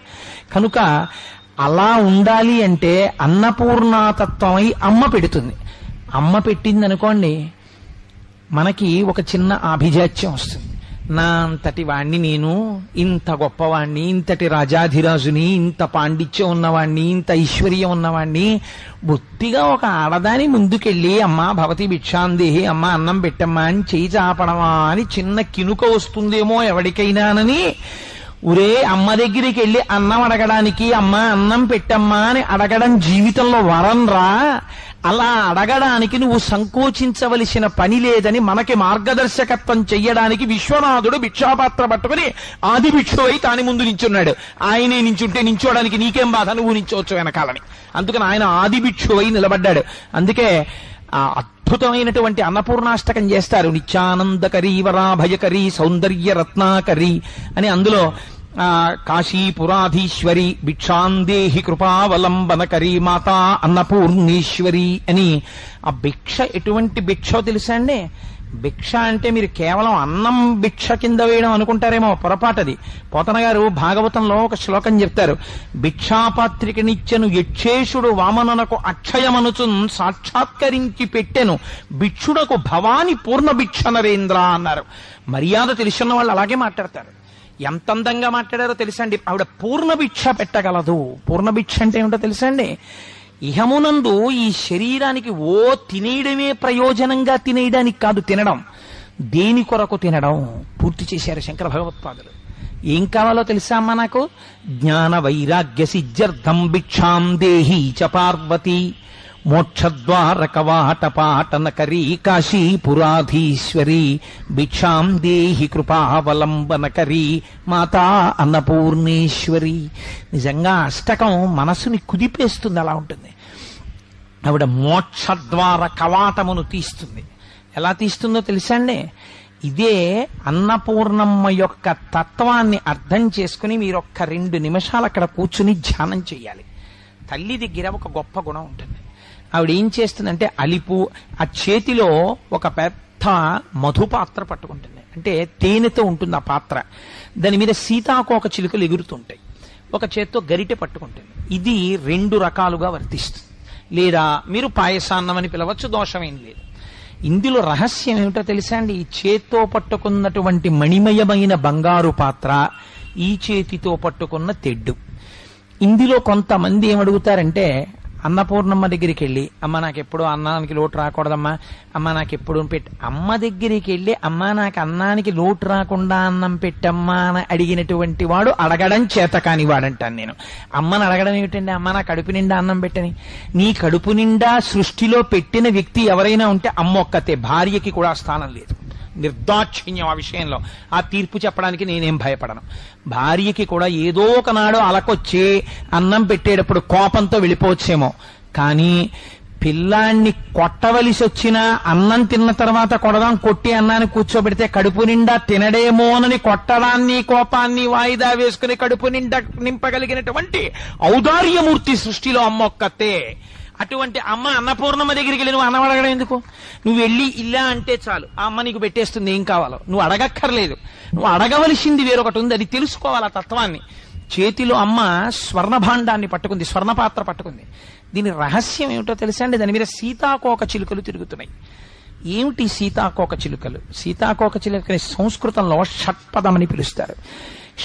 కనుక అలా ఉండాలి అంటే అన్నపూర్ణాతత్వమై అమ్మ పెడుతుంది. అమ్మ పెట్టింది అనుకోండి, మనకి ఒక చిన్న ఆభిజాత్యం వస్తుంది. నా అంతటి వాణ్ణి నేను, ఇంత గొప్పవాణ్ణి, ఇంతటి రాజాధిరాజుని, ఇంత పాండిత్యం ఉన్నవాణ్ణి, ఇంత ఐశ్వర్యం ఉన్నవాణ్ణి, బొత్తిగా ఒక ఆడదాని ముందుకెళ్ళి అమ్మా భవతి భిక్షాందేహి, అమ్మా అన్నం పెట్టమ్మా అని చేయి చాపడమా అని చిన్న కినుక వస్తుందేమో ఎవరికైనానని, ఒరే అమ్మ దగ్గరికి వెళ్ళి అన్నం అడగడానికి అమ్మ అన్నం పెట్టమ్మా అని అడగడం జీవితంలో వరం రా, అలా అడగడానికి నువ్వు సంకోచించవలసిన పని లేదని మనకి మార్గదర్శకత్వం చెయ్యడానికి విశ్వనాథుడు భిక్షాపాత్ర పట్టుకుని ఆది భిక్షువై తాని ముందు నించున్నాడు. ఆయనే నించుంటే నించోడానికి నీకేం బాధ, నువ్వు నించోవచ్చు వెనకాలని. అందుకని ఆయన ఆది భిక్షువై నిలబడ్డాడు. అందుకే ఆ అద్భుతమైనటువంటి అన్నపూర్ణాష్టకం చేస్తారు. నిత్యానందకరీ వరాభయకరీ సౌందర్య రత్నాకరీ అని. అందులో కాశీపురాధీశ్వరి భిక్షాందేహి కృపావలంబనకరీ మాతా అన్నపూర్ణేశ్వరి అని. ఆ భిక్ష ఎటువంటి భిక్షో తెలుసా అండి? భిక్ష అంటే మీరు కేవలం అన్నం భిక్ష కింద వేయడం అనుకుంటారేమో, పొరపాటది. పోతన గారు భాగవతంలో ఒక శ్లోకం చెప్తారు. భిక్షాపాత్రికనిచ్చెను యక్షేషుడు వామననకు అక్షయమనుచున్ సాక్షాత్కరించి పెట్టెను భిక్షుడకు భవాని పూర్ణ భిక్ష నరేంద్ర అన్నారు. మర్యాద తెలుసున్న వాళ్ళు అలాగే మాట్లాడతారు. ఎంత అందంగా మాట్లాడారో తెలుసండి. ఆవిడ పూర్ణ భిక్ష పెట్టగలదు. పూర్ణ భిక్ష అంటే ఏమిటో తెలుసండి? ఇహమునందు ఈ శరీరానికి తినేయడమే ప్రయోజనంగా తినేయడానికి కాదు తినడం, దేని కొరకు తినడం పూర్తి చేశారు శంకర భగవత్పాదులు. ఏం కావాలో తెలుసా అమ్మా నాకు? జ్ఞాన వైరాగ్య సిద్ధ్యర్థం భిక్షాం దేహి చ పార్వతి మోక్షద్వార కవాటపాటనకరీ కాశీపురాధీశ్వరి భిక్షాం దేహి కృపావలంబనకరీ మాతా అన్నపూర్ణేశ్వరి. నిజంగా అష్టకం మనసుని కుదిపేస్తుంది. అలా ఉంటుంది. ఆవిడ మోక్షద్వార కవాటమును తీస్తుంది. ఎలా తీస్తుందో తెలుసా అండి? ఇదే అన్నపూర్ణమ్మ యొక్క తత్వాన్ని అర్థం చేసుకుని మీరు ఒక్క 2 నిమిషాలు అక్కడ కూర్చుని ధ్యానం చెయ్యాలి. తల్లి దగ్గర ఒక గొప్ప గుణం ఉంటుంది. ఆవిడ ఏం చేస్తుందంటే అలిపు ఆ చేతిలో ఒక పెద్ద మధుపాత్ర పట్టుకుంటుంది. అంటే తేనెతో ఉంటుంది ఆ పాత్ర. దాని మీద సీతాకోక చిలుకలు ఎగురుతుంటాయి. ఒక చేత్తో గరిటె పట్టుకుంటుంది. ఇది 2 రకాలుగా వర్తిస్తుంది. లేదా మీరు పాయసాన్నం అని పిలవచ్చు, దోషమేం లేదు. ఇందులో రహస్యం ఏమిటో తెలుసా అండి? ఈ చేత్తో పట్టుకున్నటువంటి మణిమయమైన బంగారు పాత్ర, ఈ చేతితో పట్టుకున్న తెడ్డు. ఇందులో కొంతమంది ఏమడుగుతారంటే అన్నపూర్ణమ్మ దగ్గరికి వెళ్ళి అమ్మ నాకెప్పుడు అన్నానికి లోటు రాకూడదమ్మా, అమ్మ నాకెప్పుడు అమ్మ దగ్గరికి వెళ్ళి అమ్మ నాకు అన్నానికి లోటు రాకుండా అన్నం పెట్టమ్మా అని అడిగినటువంటి వాడు అడగడం చేత కాని వాడంటాను నేను. అమ్మని అడగడం ఏమిటండి? అమ్మ నా కడుపు నిండా అన్నం పెట్టని. నీ కడుపు నిండా సృష్టిలో పెట్టిన వ్యక్తి ఎవరైనా ఉంటే అమ్మ ఒక్కతే. భార్యకి కూడా స్థానం లేదు. నిర్దాక్షిణ్యం ఆ విషయంలో. ఆ తీర్పు చెప్పడానికి నేనేం భయపడను. భార్యకి కూడా ఏదో ఒకనాడు అలకొచ్చి అన్నం పెట్టేటప్పుడు కోపంతో వెళ్ళిపోవచ్చేమో, కానీ పిల్లాన్ని కొట్టవలసి వచ్చినా అన్నం తిన్న తర్వాత కొడదాం, కొట్టి అన్నాన్ని కూర్చోబెడితే కడుపు నిండా తినడేమోనని కొట్టడాన్ని కోపాన్ని వాయిదా వేసుకుని కడుపు నిండా నింపగలిగినటువంటి ఔదార్యమూర్తి సృష్టిలో అమ్మ ఒక్కతే. అటువంటి అమ్మ అన్నపూర్ణమ్మ దగ్గరికి వెళ్ళి నువ్వు అన్నం అడగడం ఎందుకు? నువ్వు వెళ్ళి ఇలా అంటే చాలు, ఆ అమ్మ నీకు పెట్టేస్తుంది ఏం కావాలో. నువ్వు అడగక్కర్లేదు. నువ్వు అడగవలసింది వేరొకటి ఉంది, అది తెలుసుకోవాలి ఆ తత్వాన్ని. చేతిలో అమ్మ స్వర్ణభాండాన్ని పట్టుకుంది, స్వర్ణపాత్ర పట్టుకుంది. దీని రహస్యం ఏమిటో తెలుసా అండి? దాని మీద సీతాకోక చిలుకలు తిరుగుతున్నాయి. ఏమిటి సీతాకోక చిలుకలు? సీతాకోక చిలుకని సంస్కృతంలో షట్పదం అని పిలుస్తారు.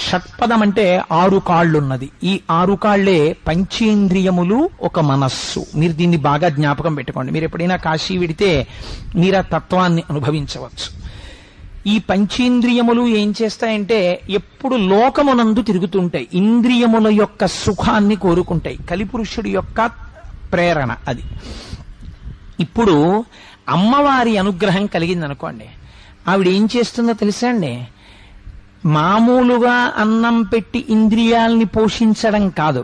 షట్పదం అంటే 6 కాళ్ళున్నది. ఈ 6 కాళ్లే పంచేంద్రియములు, ఒక మనస్సు. మీరు దీన్ని బాగా జ్ఞాపకం పెట్టుకోండి. మీరు ఎప్పుడైనా కాశీ విడితే మీరు ఆ తత్వాన్ని అనుభవించవచ్చు. ఈ పంచేంద్రియములు ఏం చేస్తాయంటే ఎప్పుడు లోకమునందు తిరుగుతుంటాయి. ఇంద్రియముల యొక్క సుఖాన్ని కోరుకుంటాయి. కలిపురుషుడి యొక్క ప్రేరణ అది. ఇప్పుడు అమ్మవారి అనుగ్రహం కలిగిందనుకోండి, ఆవిడ ఏం చేస్తుందో తెలుసా అండి? మామూలుగా అన్నం పెట్టి ఇంద్రియాల్ని పోషించడం కాదు.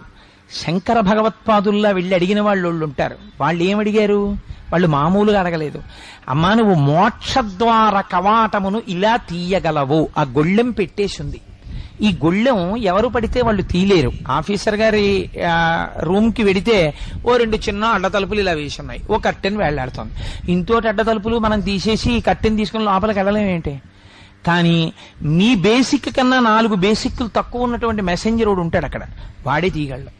శంకర భగవత్పాదుల్లా వెళ్ళి అడిగిన వాళ్ళు ఉంటారు. వాళ్ళు ఏమడిగారు? వాళ్ళు మామూలుగా అడగలేదు. అమ్మా నువ్వు మోక్షద్వార కవాటమును ఇలా తీయగలవు. ఆ గొళ్ళెం పెట్టేసింది. ఈ గొళ్ళెం ఎవరు పడితే వాళ్ళు తీయలేరు. ఆఫీసర్ గారి రూమ్ కి వెడితే ఓ 2 చిన్న అడ్డతలుపులు ఇలా వేసి ఉన్నాయి, ఓ కట్టెని వేళ్లాడుతోంది. ఇంతోటి అడ్డతలుపులు మనం తీసేసి ఈ కట్టెని తీసుకుని లోపలికి వెళ్ళలేమేంటి? కానీ మీ బేసిక్ కన్నా 4 బేసిక్లు తక్కువ ఉన్నటువంటి మెసెంజర్ ఒకడు ఉంటాడు అక్కడ, వాడే తీయగలడు.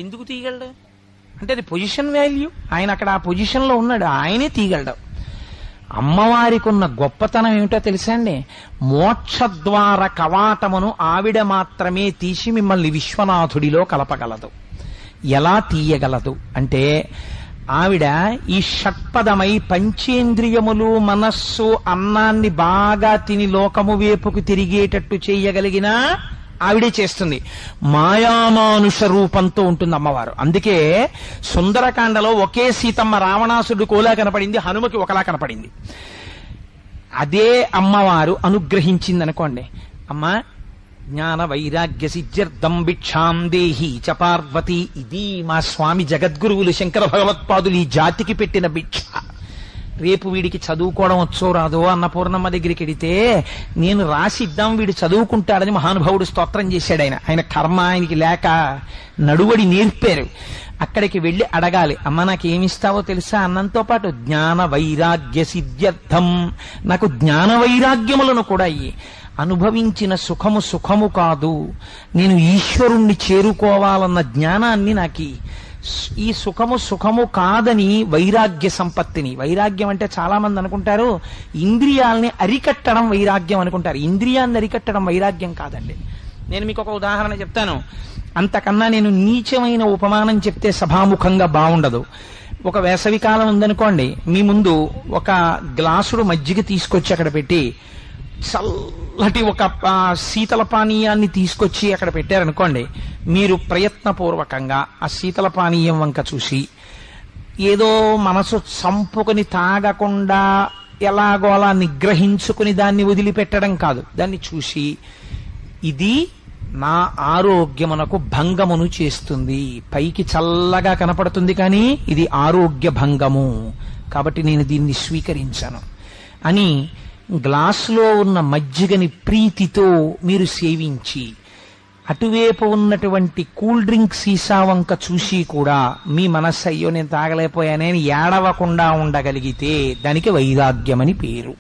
ఎందుకు తీయగలడు అంటే అది పొజిషన్ వాల్యూ. ఆయన అక్కడ ఆ పొజిషన్ లో ఉన్నాడు, ఆయనే తీయగలడు. అమ్మవారికి ఉన్న గొప్పతనం ఏమిటో తెలుసా అండి? మోక్షద్వార కవాటమును ఆవిడ మాత్రమే తీసి మిమ్మల్ని విశ్వనాథుడిలో కలపగలదు. ఎలా తీయగలదు అంటే, ఆవిడ ఈ షట్పదమై పంచేంద్రియములు, మనస్సు, అన్నాన్ని బాగా తిని లోకము వైపుకు తిరిగేటట్టు చేయగలిగిన ఆవిడే చేస్తుంది. మాయామానుష రూపంతో ఉంటుంది అమ్మవారు. అందుకే సుందరకాండలో ఒకే సీతమ్మ రావణాసుడు కోలా కనపడింది, హనుమకి ఒకలా కనపడింది. అదే అమ్మవారు అనుగ్రహించింది అనుకోండి, అమ్మ జ్ఞాన వైరాగ్య సిద్ధ్యర్థం భిక్షాం దేహి చ పార్వతి. ఇది మా స్వామి జగద్గురువులు శంకర భగవత్పాదులు ఈ జాతికి పెట్టిన భిక్ష. రేపు వీడికి చదువుకోవడం వచ్చో రాదో అన్నపూర్ణమ్మ దగ్గరికి వెడితే నేను రాసిద్దాం వీడు చదువుకుంటాడని మహానుభావుడు స్తోత్రం చేశాడు. ఆయన కర్మ ఆయనకి లేక నడువడి నేర్పారు. అక్కడికి వెళ్లి అడగాలి, అమ్మ నాకేమిస్తావో తెలుసా? అన్నంతో పాటు జ్ఞాన వైరాగ్య సిద్ధ్యర్థం, నాకు జ్ఞాన వైరాగ్యములను కూడా అయ్యి. అనుభవించిన సుఖము సుఖము కాదు, నేను ఈశ్వరుణ్ణి చేరుకోవాలన్న జ్ఞానాన్ని నాకు ఈ సుఖము సుఖము కాదని వైరాగ్య సంపత్తిని. వైరాగ్యం అంటే చాలా మంది అనుకుంటారు ఇంద్రియాలని అరికట్టడం వైరాగ్యం అనుకుంటారు. ఇంద్రియాన్ని అరికట్టడం వైరాగ్యం కాదండి. నేను మీకు ఒక ఉదాహరణ చెప్తాను. అంతకన్నా నేను నీచమైన ఉపమానం చెప్తే సభాముఖంగా బాగుండదు. ఒక వేసవికాలం ఉందనుకోండి, మీ ముందు ఒక గ్లాసుడు మజ్జిగ తీసుకొచ్చి అక్కడ పెట్టి చల్లటి ఒక శీతల పానీయాన్ని తీసుకొచ్చి అక్కడ పెట్టారనుకోండి, మీరు ప్రయత్నపూర్వకంగా ఆ శీతల పానీయం వంక చూసి ఏదో మనసు చంపుకొని తాగకుండా ఎలాగో అలా నిగ్రహించుకుని దాన్ని వదిలిపెట్టడం కాదు, దాన్ని చూసి ఇది నా ఆరోగ్యమునకు భంగమును చేస్తుంది, పైకి చల్లగా కనపడుతుంది కానీ ఇది ఆరోగ్య భంగము, కాబట్టి నేను దీన్ని స్వీకరించాను అని గ్లాసులో ఉన్న మజ్జిగని ప్రీతితో మీరు సేవించి, అటువైపు ఉన్నటువంటి కూల్ డ్రింక్ సీసా వంక చూసి కూడా మీ మనస్సు అయ్యో నేను తాగలేకపోయానని ఏడవకుండా ఉండగలిగితే దానికి వైరాగ్యమని పేరు.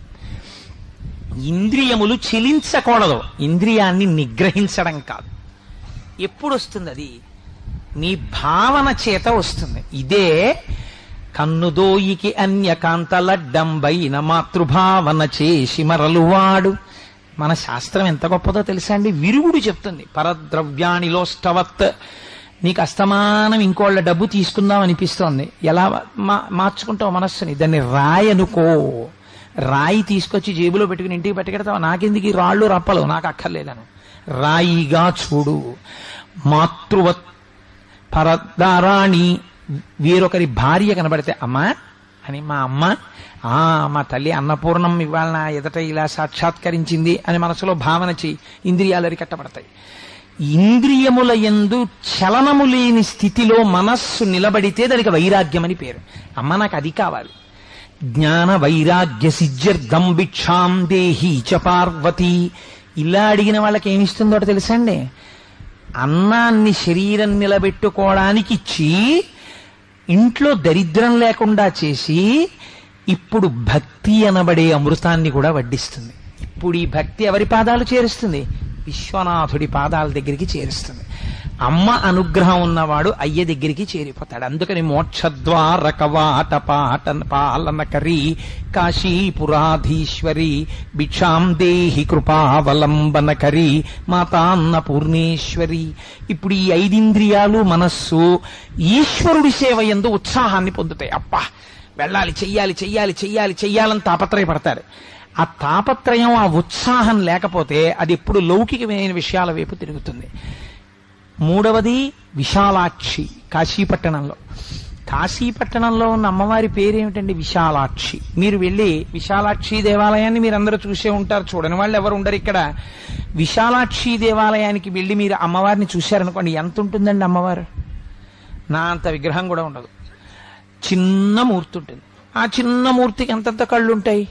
ఇంద్రియములు చెలించకూడదు, ఇంద్రియాన్ని నిగ్రహించడం కాదు. ఎప్పుడు వస్తుంది అది? మీ భావన చేత వస్తుంది. ఇదే కన్నుదోయికి అన్యకాంతలడ్డంబైన మాతృభావన చేసి మరలువాడు. మన శాస్త్రం ఎంత గొప్పదో తెలుసా అండి? విరుగుడు చెప్తుంది, పరద్రవ్యాణిలోష్టవత్. నీకు అస్తమానం ఇంకోళ్ళ డబ్బు తీసుకుందాం అనిపిస్తోంది, ఎలా మార్చుకుంటావు మనస్సుని? దాన్ని రాయి అనుకో. రాయి తీసుకొచ్చి జేబులో పెట్టుకుని ఇంటికి పట్టుకెడతావు. నాకెందుకు ఈ రాళ్ళు రప్పలు, నాకు అక్కర్లేదను. రాయిగా చూడు. మాతృవత్ పరదారాణి, వేరొకరి భార్య కనబడితే అమ్మా అని, మా అమ్మ, మా తల్లి అన్నపూర్ణం ఇవాళ నా ఎదట ఇలా సాక్షాత్కరించింది అని మనసులో భావన చేయి, ఇంద్రియాలు అరికట్టబడతాయి. ఇంద్రియముల యందు చలనము లేని స్థితిలో మనస్సు నిలబడితే దానికి వైరాగ్యం అని పేరు. అమ్మ నాకు అది కావాలి. జ్ఞాన వైరాగ్య సిద్ధ్యర్థం భిక్షాం దేహి చ పార్వతి. ఇలా అడిగిన వాళ్ళకి ఏమిస్తుందో తెలుసా అండి? అన్నాన్ని శరీరం నిలబెట్టుకోవడానికి ఇచ్చి ఇంట్లో దరిద్రం లేకుండా చేసి ఇప్పుడు భక్తి అనబడే అమృతాన్ని కూడా వడ్డిస్తుంది. ఇప్పుడు ఈ భక్తి ఎవరి పాదాలు చేరుస్తుంది? విశ్వనాథుడి పాదాల దగ్గరికి చేరుస్తుంది. అమ్మ అనుగ్రహం ఉన్నవాడు అయ్య దగ్గరికి చేరిపోతాడు. అందుకని మోక్షద్వార కవాట పాలనకరి కాశీపురాధీశ్వరి భిక్షాం దేహి కృపావలంబనకరి మాతాన్నపూర్ణేశ్వరి. ఇప్పుడు ఈ 5 ఇంద్రియాలు మనస్సు ఈశ్వరుడి సేవ యందు ఉత్సాహాన్ని పొందుతాయి. అప్పా వెళ్ళాలి, చెయ్యాలి చెయ్యాలి చెయ్యాలి చెయ్యాలని తాపత్రయపడతారు. ఆ తాపత్రయం, ఆ ఉత్సాహం లేకపోతే అది ఎప్పుడు లౌకికమైన విషయాల వైపు తిరుగుతుంది. మూడవది విశాలాక్షి. కాశీపట్టణంలో ఉన్న అమ్మవారి పేరేమిటండి? విశాలాక్షి. మీరు వెళ్ళి విశాలాక్షి దేవాలయాన్ని మీరందరూ చూసే ఉంటారు, చూడని వాళ్ళు ఎవరు ఉండరు ఇక్కడ. విశాలాక్షి దేవాలయానికి వెళ్ళి మీరు అమ్మవారిని చూశారనుకోండి, ఎంత ఉంటుందండి అమ్మవారు? నా అంత విగ్రహం కూడా ఉండదు, చిన్న మూర్తి ఉంటుంది. ఆ చిన్న మూర్తికి ఎంతంత కళ్ళుంటాయి?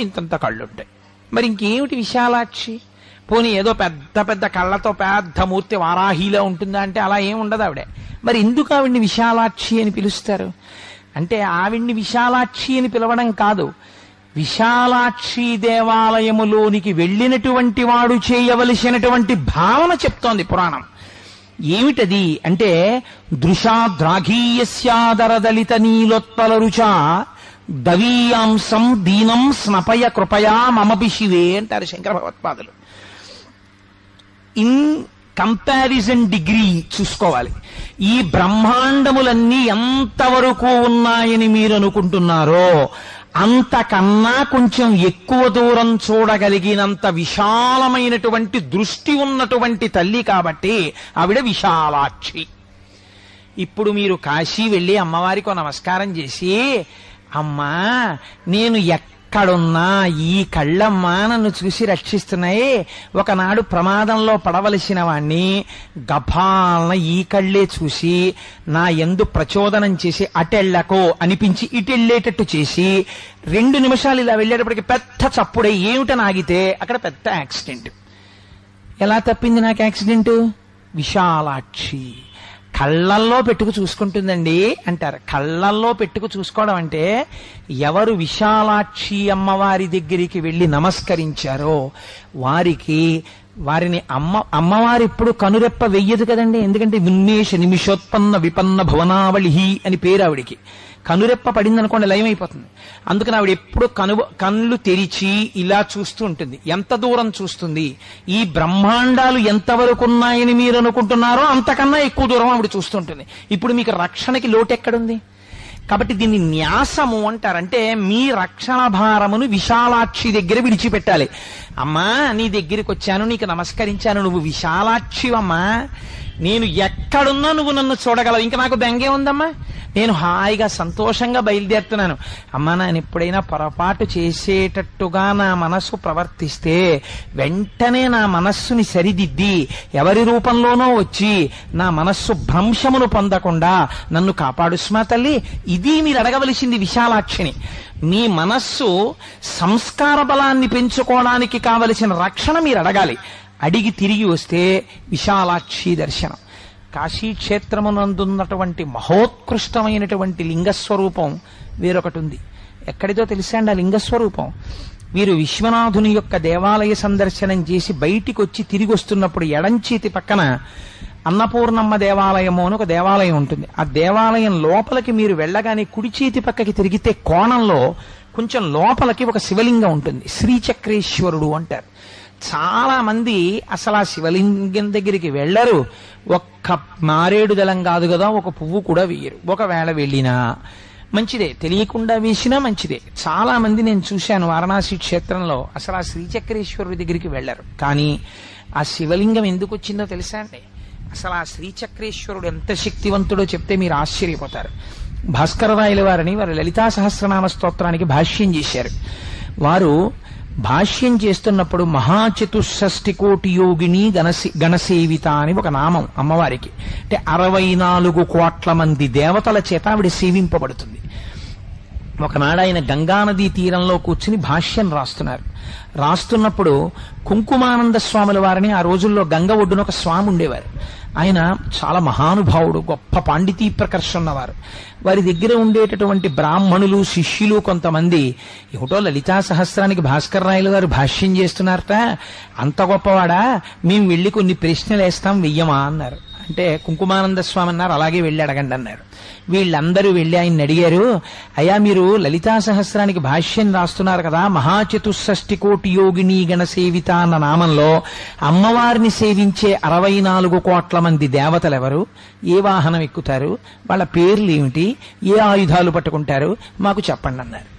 ఇంతంత కళ్ళుంటాయి. మరి ఇంకేమిటి విశాలాక్షి? పోనీ ఏదో పెద్ద పెద్ద కళ్ళతో పెద్ద మూర్తి వారాహిలో ఉంటుందా అంటే అలా ఏం ఉండదు ఆవిడ. మరి ఎందుకు ఆవిడ్ని విశాలాక్షి అని పిలుస్తారు అంటే, ఆవిడ్ని విశాలాక్షి అని పిలవడం కాదు, విశాలాక్షి దేవాలయములోనికి వెళ్ళినటువంటి వాడు చేయవలసినటువంటి భావన చెప్తోంది పురాణం. ఏమిటది అంటే, దృశాద్రాఘీయస్యాదరదలిత నీలోత్పల రుచ దవీయాంసం దీనం స్నపయ కృపయా మమపి శివే అంటారు శంకర భగవత్పాదులు. ఇన్ కంపారిజన్ డిగ్రీ చూసుకోవాలి. ఈ బ్రహ్మాండములన్నీ ఎంతవరకు ఉన్నాయని మీరు అనుకుంటున్నారో అంతకన్నా కొంచెం ఎక్కువ దూరం చూడగలిగినంత విశాలమైనటువంటి దృష్టి ఉన్నటువంటి తల్లి కాబట్టి ఆవిడ విశాలాక్షి. ఇప్పుడు మీరు కాశీ వెళ్ళి అమ్మవారికి నమస్కారం చేసి, అమ్మా నేను ఎక్కడున్నా ఈ కళ్ళమ్మా నన్ను చూసి రక్షిస్తున్నాయి, ఒకనాడు ప్రమాదంలో పడవలసిన వాణ్ణి గభాలన ఈ కళ్ళే చూసి నా యందు ప్రచోదనం చేసి అటెళ్లకో అనిపించి ఇటెళ్లేటట్టు చేసి 2 నిమిషాలు ఇలా వెళ్ళేటప్పటికి పెద్ద చప్పుడై ఏమిటని ఆగితే అక్కడ పెద్ద యాక్సిడెంట్. ఎలా తప్పింది నాకు యాక్సిడెంట్? విశాలాక్షి కళ్ళల్లో పెట్టుకు చూసుకుంటుందండి అంటారు. కళ్ళల్లో పెట్టుకు చూసుకోవడం అంటే ఎవరు విశాలాక్షి అమ్మవారి దగ్గరికి వెళ్ళి నమస్కరించారో వారిని అమ్మవారు ఇప్పుడు కనురెప్ప వెయ్యదు కదండి. ఎందుకంటే విన్మేష నిమిషోత్పన్న విపన్న భువనావళి అని పేరు ఆవిడికి. కనురెప్ప పడిందనుకోండి లయం అయిపోతుంది. అందుకని ఆవిడ ఎప్పుడు కళ్ళు తెరిచి ఇలా చూస్తూ ఉంటుంది. ఎంత దూరం చూస్తుంది? ఈ బ్రహ్మాండాలు ఎంతవరకు ఉన్నాయని మీరు అనుకుంటున్నారో అంతకన్నా ఎక్కువ దూరం ఆవిడ చూస్తుంటుంది. ఇప్పుడు మీకు రక్షణకి లోటెక్కడుంది? కాబట్టి దీన్ని న్యాసము అంటారంటే మీ రక్షణ భారమును విశాలాక్షి దగ్గర విడిచిపెట్టాలి. అమ్మా నీ దగ్గరికి వచ్చాను, నీకు నమస్కరించాను, నువ్వు విశాలాక్షివమ్మా, నేను ఎక్కడున్నా నువ్వు నన్ను చూడగలవు, ఇంకా నాకు బెంగే ఉందమ్మా, నేను హాయిగా సంతోషంగా బయలుదేరుతున్నాను. అమ్మా నేను ఎప్పుడైనా పొరపాటు చేసేటట్టుగా నా మనస్సు ప్రవర్తిస్తే వెంటనే నా మనస్సుని సరిదిద్ది ఎవరి రూపంలోనో వచ్చి నా మనస్సు భ్రంశమును పొందకుండా నన్ను కాపాడు స్మా తల్లి. ఇది మీరు అడగవలసింది విశాలాక్షిని. మీ మనస్సు సంస్కార బలాన్ని పెంచుకోవడానికి కావలసిన రక్షణ మీరు అడగాలి. అడిగి తిరిగి వస్తే విశాలాక్షి దర్శనం. కాశీక్షేత్రమునందున్నటువంటి మహోత్కృష్టమైనటువంటి లింగస్వరూపం వేరొకటి ఉంది. ఎక్కడిదో తెలుసా అండి ఆ లింగస్వరూపం? మీరు విశ్వనాథుని యొక్క దేవాలయ సందర్శనం చేసి బయటికి వచ్చి తిరిగి వస్తున్నప్పుడు ఎడంచేతి పక్కన అన్నపూర్ణమ్మ దేవాలయము అని ఒక దేవాలయం ఉంటుంది. ఆ దేవాలయం లోపలికి మీరు వెళ్ళగానే కుడి చేతి పక్కకి తిరిగితే కోణంలో కొంచెం లోపలికి ఒక శివలింగం ఉంటుంది. శ్రీచక్రేశ్వరుడు అంటారు. చాలా మంది అసలు ఆ శివలింగం దగ్గరికి వెళ్లరు. ఒక్క మారేడు దళం కాదు కదా, ఒక పువ్వు కూడా వేయరు. ఒకవేళ వెళ్ళినా మంచిదే, తెలియకుండా వేసినా మంచిదే. చాలా మంది నేను చూశాను వారణాసి క్షేత్రంలో అసలు ఆ శ్రీచక్రేశ్వరుడి దగ్గరికి వెళ్లరు. కానీ ఆ శివలింగం ఎందుకు వచ్చిందో తెలుసా అండి? అసలు ఆ శ్రీచక్రేశ్వరుడు ఎంత శక్తివంతుడో చెప్తే మీరు ఆశ్చర్యపోతారు. భాస్కరరాయల వారిని వారు లలితా సహస్రనామ స్తోత్రానికి భాష్యం చేశారు. వారు భాష్యం చేస్తున్నప్పుడు మహాచతుషష్ఠి కోటి యోగిని గణసేవిత అని ఒక నామం అమ్మవారికి. అంటే 64 కోట్ల మంది దేవతల చేత ఆవిడ సేవింపబడుతుంది. ఒకనాడు ఆయన గంగానదీ తీరంలో కూర్చుని భాష్యం రాస్తున్నప్పుడు కుంకుమానంద స్వాముల వారిని ఆ రోజుల్లో గంగ ఒడ్డున ఒక స్వామి ఉండేవారు. ఆయన చాలా మహానుభావుడు, గొప్ప పాండితీ ప్రకర్ష ఉన్నవారు. వారి దగ్గర ఉండేటటువంటి బ్రాహ్మణులు శిష్యులు కొంతమంది ఏమిటో లలితా సహస్రానికి భాస్కర్ రాయలు గారు భాష్యం చేస్తున్నారట, అంత గొప్పవాడా, మేము వెళ్ళి కొన్ని ప్రశ్నలు వేస్తాం వెయ్యమా అన్నారు. అంటే కుంకుమానంద స్వామి అన్నారు అలాగే వెళ్ళి అడగండి అన్నారు. వీళ్ళందరూ వెళ్ళి ఆయన్ని అడిగారు, అయ్యా మీరు లలితా సహస్రానికి భాష్యం రాస్తున్నారు కదా, మహాచతుషష్ఠి కోటి యోగిని గణసేవిత అన్న నామంలో అమ్మవారిని సేవించే 64 కోట్ల మంది దేవతలు ఎవరు, ఏ వాహనం ఎక్కుతారు, వాళ్ళ పేర్లు ఏమిటి, ఏ ఆయుధాలు పట్టుకుంటారు, మాకు చెప్పండి అన్నారు.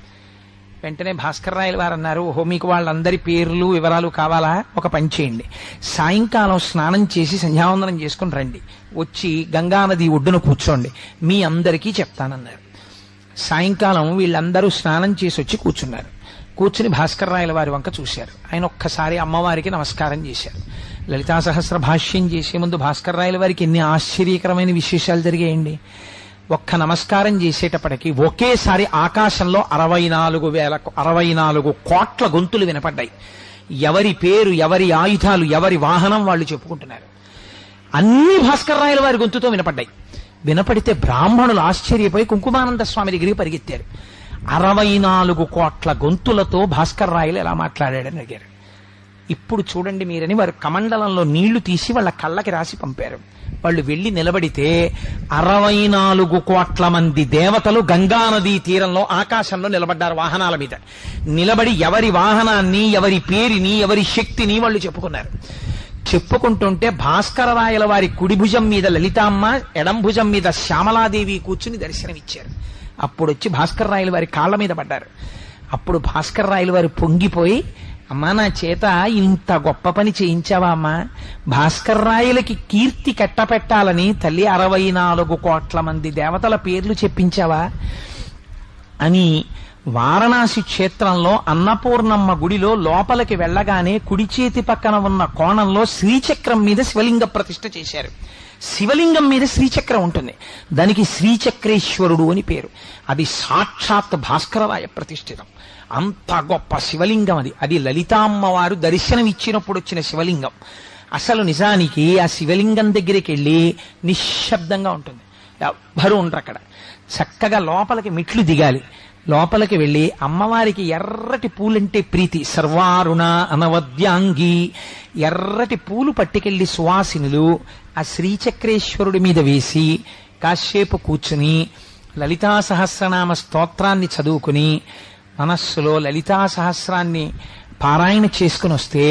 వెంటనే భాస్కర్ రాయల వారు అన్నారు, ఓహో మీకు వాళ్ళందరి పేర్లు వివరాలు కావాలా, ఒక పని చేయండి, సాయంకాలం స్నానం చేసి సంధ్యావందనం చేసుకుని రండి, వచ్చి గంగానది ఒడ్డున కూర్చోండి, మీ అందరికీ చెప్తానన్నారు. సాయంకాలం వీళ్ళందరూ స్నానం చేసి వచ్చి కూర్చున్నారు. కూర్చుని భాస్కర్ రాయల వారి వంక చూశారు. ఆయన ఒక్కసారి అమ్మవారికి నమస్కారం చేశారు. లలితా సహస్ర భాష్యం చేసే ముందు భాస్కర్ రాయల వారికి ఎన్ని ఆశ్చర్యకరమైన విశేషాలు జరిగాయండి. ఒక్క నమస్కారం చేసేటప్పటికి ఒకేసారి ఆకాశంలో 64 కోట్ల గొంతులు వినపడ్డాయి. ఎవరి పేరు, ఎవరి ఆయుధాలు, ఎవరి వాహనం వాళ్ళు చెప్పుకుంటున్నారు. అన్ని భాస్కర్ రాయల వారి గొంతుతో వినపడ్డాయి. వినపడితే బ్రాహ్మణులు ఆశ్చర్యపోయి కుంకుమానంద స్వామి దగ్గరికి పరిగెత్తారు. 64 కోట్ల గొంతులతో భాస్కర్ రాయలు ఎలా మాట్లాడాడని అడిగారు. ఇప్పుడు చూడండి మీరని వారు కమండలంలో నీళ్లు తీసి వాళ్ళ కళ్ళకి రాసి పంపారు. వాళ్ళు వెళ్లి నిలబడితే 64 కోట్ల మంది దేవతలు గంగానదీ తీరంలో ఆకాశంలో నిలబడ్డారు. వాహనాల మీద నిలబడి ఎవరి వాహనాన్ని, ఎవరి పేరుని, ఎవరి శక్తిని వాళ్ళు చెప్పుకున్నారు. చెప్పుకుంటుంటే భాస్కరరాయల వారి కుడి భుజం మీద లలితామ్మ, ఎడం భుజం మీద శ్యామలాదేవి కూర్చుని దర్శనమిచ్చారు. అప్పుడు వచ్చి భాస్కరరాయల వారి కాళ్ల మీద పడ్డారు. అప్పుడు భాస్కరరాయల వారు పొంగిపోయి, అమ్మా నా చేత ఇంత గొప్ప పని చేయించావా అమ్మా, భాస్కరరాయలకి కీర్తి కట్టపెట్టాలని తల్లి 64 కోట్ల మంది దేవతల పేర్లు చెప్పించావా అని వారణాసి క్షేత్రంలో అన్నపూర్ణమ్మ గుడిలో లోపలికి వెళ్లగానే కుడి చేతి పక్కన ఉన్న కోణంలో శ్రీచక్రం మీద శివలింగ ప్రతిష్ఠ చేశారు. శివలింగం మీద శ్రీచక్రం ఉంటుంది. దానికి శ్రీచక్రేశ్వరుడు అని పేరు. అది సాక్షాత్ భాస్కరరాయ ప్రతిష్ఠితం. అంత గొప్ప శివలింగం అది. అది లలితామ్మవారు దర్శనమిచ్చినప్పుడు వచ్చిన శివలింగం. అసలు నిజానికి ఆ శివలింగం దగ్గరికి వెళ్ళి నిశ్శబ్దంగా ఉంటుంది, ఎవ్వరూ ఉండరు అక్కడ. చక్కగా లోపలికి మెట్లు దిగాలి. లోపలికి వెళ్లి అమ్మవారికి ఎర్రటి పూలంటే ప్రీతి, సర్వారుణ అనవద్యాంగి, ఎర్రటి పూలు పట్టుకెళ్లి సువాసినులు ఆ శ్రీచక్రేశ్వరుడి మీద వేసి కాసేపు కూర్చుని లలితా సహస్రనామ స్తోత్రాన్ని చదువుకుని మనస్సులో లలితా సహస్రాన్ని పారాయణ చేసుకుని వస్తే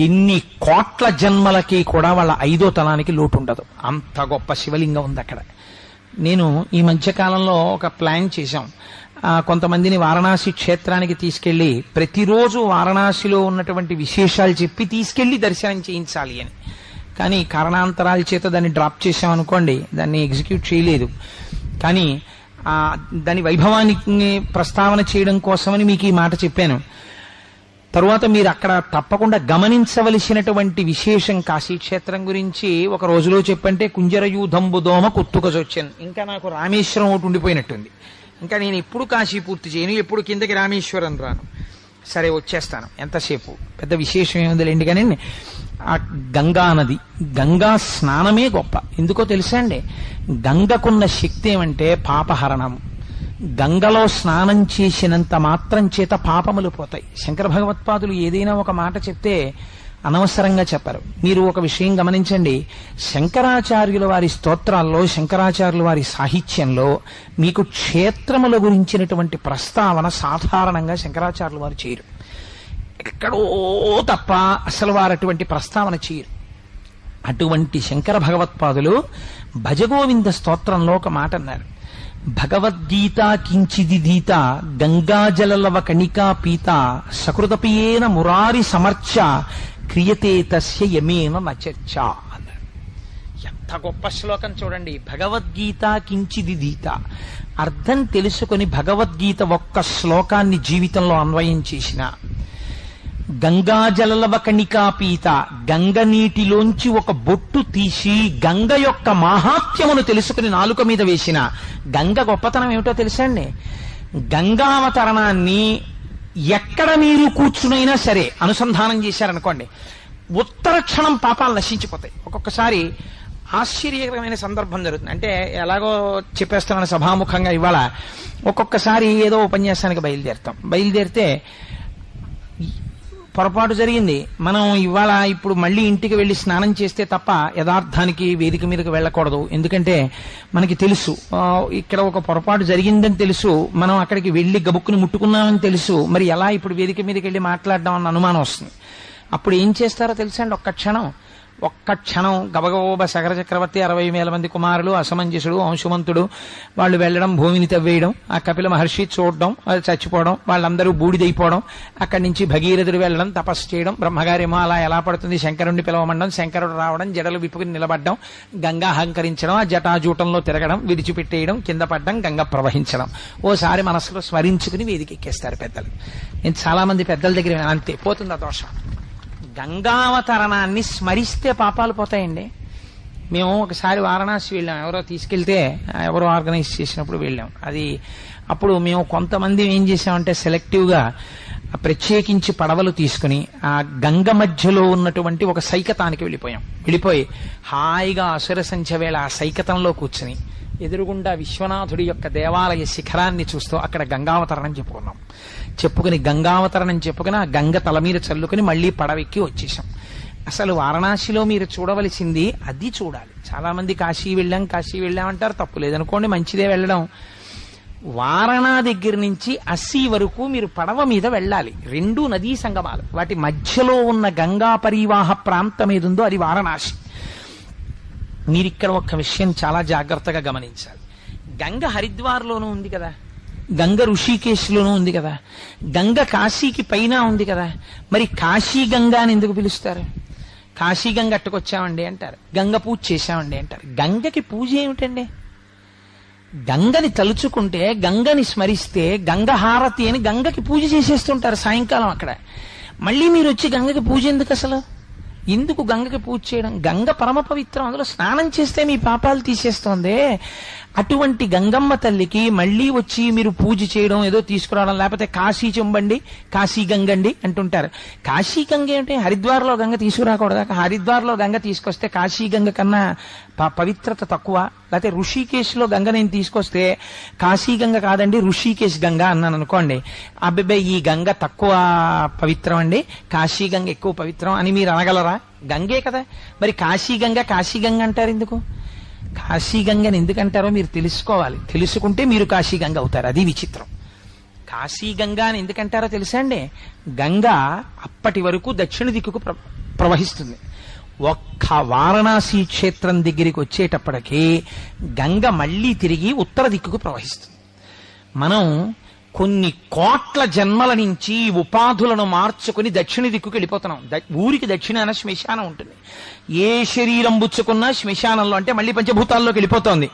ఎన్ని కోట్ల జన్మలకి కూడా వాళ్ళ 5వ తలానికి లోటు ఉండదు. అంత గొప్ప శివలింగం ఉంది అక్కడ. నేను ఈ మధ్యకాలంలో ఒక ప్లాన్ చేశాం. కొంతమందిని వారణాసి క్షేత్రానికి తీసుకెళ్లి ప్రతిరోజు వారణాసిలో ఉన్నటువంటి విశేషాలు చెప్పి తీసుకెళ్లి దర్శనం చేయించాలి అని. కానీ కారణాంతరాల చేత దాన్ని డ్రాప్ చేశామనుకోండి, దాన్ని ఎగ్జిక్యూట్ చేయలేదు. కానీ దాని వైభవానికి ప్రస్తావన చేయడం కోసమని మీకు ఈ మాట చెప్పాను. తరువాత మీరు అక్కడ తప్పకుండా గమనించవలసినటువంటి విశేషం కాశీక్షేత్రం గురించి ఒక రోజులో చెప్పంటే కుంజరయూధంబు దోమ కుత్తుకజొచ్చాను. ఇంకా నాకు రామేశ్వరం ఒకటి ఉండిపోయినట్టుంది. ఇంకా నేను ఎప్పుడు కాశీ పూర్తి చేయను, ఎప్పుడు కిందకి రామేశ్వరం రాను. సరే వచ్చేస్తాను, ఎంతసేపు పెద్ద విశేషం ఏముందిలేండి. కానీ ఆ గంగా నది, గంగా స్నానమే గొప్ప. ఎందుకో తెలుసా అండి, గంగకున్న శక్తి ఏమంటే పాపహరణం. గంగలో స్నానం చేసినంత మాత్రం చేత పాపములు పోతాయి. శంకర భగవత్పాదులు ఏదైనా ఒక మాట చెప్తే అనవసరంగా చెప్పరు. మీరు ఒక విషయం గమనించండి, శంకరాచార్యుల వారి స్తోత్రాల్లో, శంకరాచార్యుల వారి సాహిత్యంలో మీకు క్షేత్రముల గురించినటువంటి ప్రస్తావన సాధారణంగా శంకరాచార్యుల వారు చేయరు. ఎక్కడో తప్ప అసలు వారు అటువంటి ప్రస్తావన చేయరు. అటువంటి శంకర భగవత్పాదులు భజగోవింద స్తోత్రంలో ఒక మాట అన్నారు. భగవద్గీత కించిదిదీత గంగాజలలవ కణికా పీత సకృతపియేన మురారి సమర్చ క్రియతే తస్య యమేన నచర్చ అన్నారు. ఎంత గొప్ప శ్లోకం చూడండి. భగవద్గీత కించిదిదీత, అర్థం తెలుసుకొని భగవద్గీత ఒక్క శ్లోకాన్ని జీవితంలో అన్వయం చేసిన, గంగాజలలవ కణికాపీత, గంగ నీటిలోంచి ఒక బొట్టు తీసి గంగ యొక్క మాహాత్మ్యమును తెలుసుకుని నాలుక మీద వేసిన, గంగ గొప్పతనం ఏమిటో తెలుసా అండి, గంగావతరణాన్ని ఎక్కడ మీరు కూర్చునైనా సరే అనుసంధానం చేశారనుకోండి, ఉత్తర క్షణం పాపాలు నశించిపోతాయి. ఒక్కొక్కసారి ఆశ్చర్యకరమైన సందర్భం జరుగుతుంది. అంటే ఎలాగో చెప్పేస్తున్నాను సభాముఖంగా, ఇవాళ ఒక్కొక్కసారి ఏదో ఉపన్యాసానికి బయలుదేరితే పొరపాటు జరిగింది. మనం ఇవాళ ఇప్పుడు మళ్ళీ ఇంటికి వెళ్లి స్నానం చేస్తే తప్ప యథార్థానికి వేదిక మీదకి వెళ్ళకూడదు. ఎందుకంటే మనకి తెలుసు ఇక్కడ ఒక పొరపాటు జరిగిందని తెలుసు, మనం అక్కడికి వెళ్లి గబుక్కుని ముట్టుకున్నామని తెలుసు, మరి ఎలా ఇప్పుడు వేదిక మీదకి వెళ్లి మాట్లాడడం అన్న అనుమానం వస్తుంది. అప్పుడు ఏం చేస్తారో తెలుసా అండి, ఒక్క క్షణం గబగబోబ సగర చక్రవర్తి 60,000 మంది కుమారులు, అసమంజసుడు, అంశుమంతుడు వాళ్ళు వెళ్లడం, భూమిని తవ్వేయడం, ఆ కపిల మహర్షి చూడడం, అది చచ్చిపోవడం, వాళ్ళందరూ బూడిదైపోవడం, అక్కడి నుంచి భగీరథుడు వెళ్లడం, తపస్సు చేయడం, బ్రహ్మగారేమో అలా ఎలా పడుతుంది శంకరుణ్ణి పిలవమండం, శంకరుడు రావడం, జడలు విప్పుకుని నిలబడడం, గంగా అహంకరించడం, ఆ జటాజూటంలో తిరగడం, విడిచిపెట్టేయడం, కింద పడ్డం, గంగ ప్రవహించడం, ఓసారి మనసులో స్మరించుకుని వేదిక ఎక్కేస్తారు పెద్దలు. నేను చాలా మంది పెద్దల దగ్గర అంతే పోతుంది ఆ దోషం. గంగావతరణాన్ని స్మరిస్తే పాపాలు పోతాయండి. మేము ఒకసారి వారణాసి వెళ్ళాం, ఎవరో తీసుకెళ్తే, ఎవరో ఆర్గనైజ్ చేసినప్పుడు వెళ్ళాం. అది అప్పుడు మేము కొంతమంది ఏం చేసామంటే సెలెక్టివ్గా ప్రత్యేకించి పడవలు తీసుకుని ఆ గంగ మధ్యలో ఉన్నటువంటి ఒక సైకతానికి వెళ్ళిపోయి హాయిగా అసుర సంధ్య వేళ ఆ సైకతంలో కూర్చుని ఎదురుగుండా విశ్వనాథుడి యొక్క దేవాలయ శిఖరాన్ని చూస్తూ అక్కడ గంగావతరణం చెప్పుకుని గంగావతరణం చెప్పుకుని ఆ గంగ తల మీద చల్లుకుని మళ్లీ పడవెక్కి వచ్చేసాం. అసలు వారణాసిలో మీరు చూడవలసింది అది చూడాలి. చాలా మంది కాశీ వెళ్ళాం అంటారు. తప్పు లేదనుకోండి, మంచిదే వెళ్ళడం. వారణా దగ్గర నుంచి అస్సీ వరకు మీరు పడవ మీద వెళ్ళాలి. 2 నదీ సంగమాలు, వాటి మధ్యలో ఉన్న గంగా పరివాహ ప్రాంతం ఏదుందో అది వారణాసి. మీరిక్కడ ఒక్క విషయం చాలా జాగ్రత్తగా గమనించాలి. గంగ హరిద్వార్లోనూ ఉంది కదా, గంగ ఋషికేశ్లోనూ ఉంది కదా, గంగ కాశీకి పైన ఉంది కదా. మరి కాశీ గంగా అని ఎందుకు పిలుస్తారు? కాశీ గంగ అట్టుకొచ్చామండి అంటారు, గంగ పూజ చేశామండి అంటారు. గంగకి పూజ ఏమిటండి? గంగని తలుచుకుంటే, గంగని స్మరిస్తే గంగ హారతి అని గంగకి పూజ చేసేస్తుంటారు సాయంకాలం అక్కడ. మళ్ళీ మీరు వచ్చి గంగకి పూజ ఎందుకు? అసలు ఎందుకు గంగకి పూజ చేయడం? గంగ పరమ పవిత్రం, అందులో స్నానం చేస్తే మీ పాపాలు తీసేస్తోంది. అటువంటి గంగమ్మ తల్లికి మళ్లీ వచ్చి మీరు పూజ చేయడం, ఏదో తీసుకురావడం, లేకపోతే కాశీ చెంబండి, కాశీ గంగండి అంటుంటారు. కాశీ గంగ ఏంటి? హరిద్వార్లో గంగ తీసుకురాకూడదా? హరిద్వార్లో గంగ తీసుకొస్తే కాశీ గంగ కన్నా పవిత్రత తక్కువ? లేకపోతే ఋషికేశ్లో గంగ నేను తీసుకొస్తే కాశీ గంగ కాదండి ఋషికేశ్ గంగ అన్నాను అనుకోండి, అబ్బాయి ఈ గంగ తక్కువ పవిత్రం అండి, కాశీ గంగ ఎక్కువ పవిత్రం అని మీరు అనగలరా? గంగే కదా. మరి కాశీ గంగ అంటారు ఎందుకు? కాశీ గంగని ఎందుకంటారో మీరు తెలుసుకోవాలి. తెలుసుకుంటే మీరు కాశీ గంగ అవుతారు. అది విచిత్రం. కాశీ గంగ అని ఎందుకంటారో తెలుసా అండి? గంగ అప్పటి వరకు దక్షిణ దిక్కుకు ప్రవహిస్తుంది. ఒక్క వారణాసి క్షేత్రం దగ్గరికి వచ్చేటప్పటికీ గంగ మళ్లీ తిరిగి ఉత్తర దిక్కుకు ప్రవహిస్తుంది. మనం కొన్ని కోట్ల జన్మల నుంచి ఉపాధులను మార్చుకుని దక్షిణ దిక్కుకి వెళ్ళిపోతున్నాం. ఊరికి దక్షిణాన శ్మశానం ఉంటుంది. ఏ శరీరం పుచ్చుకున్నా శ్మశానంలో, అంటే మళ్ళీ పంచభూతాల్లోకి వెళ్ళిపోతోంది.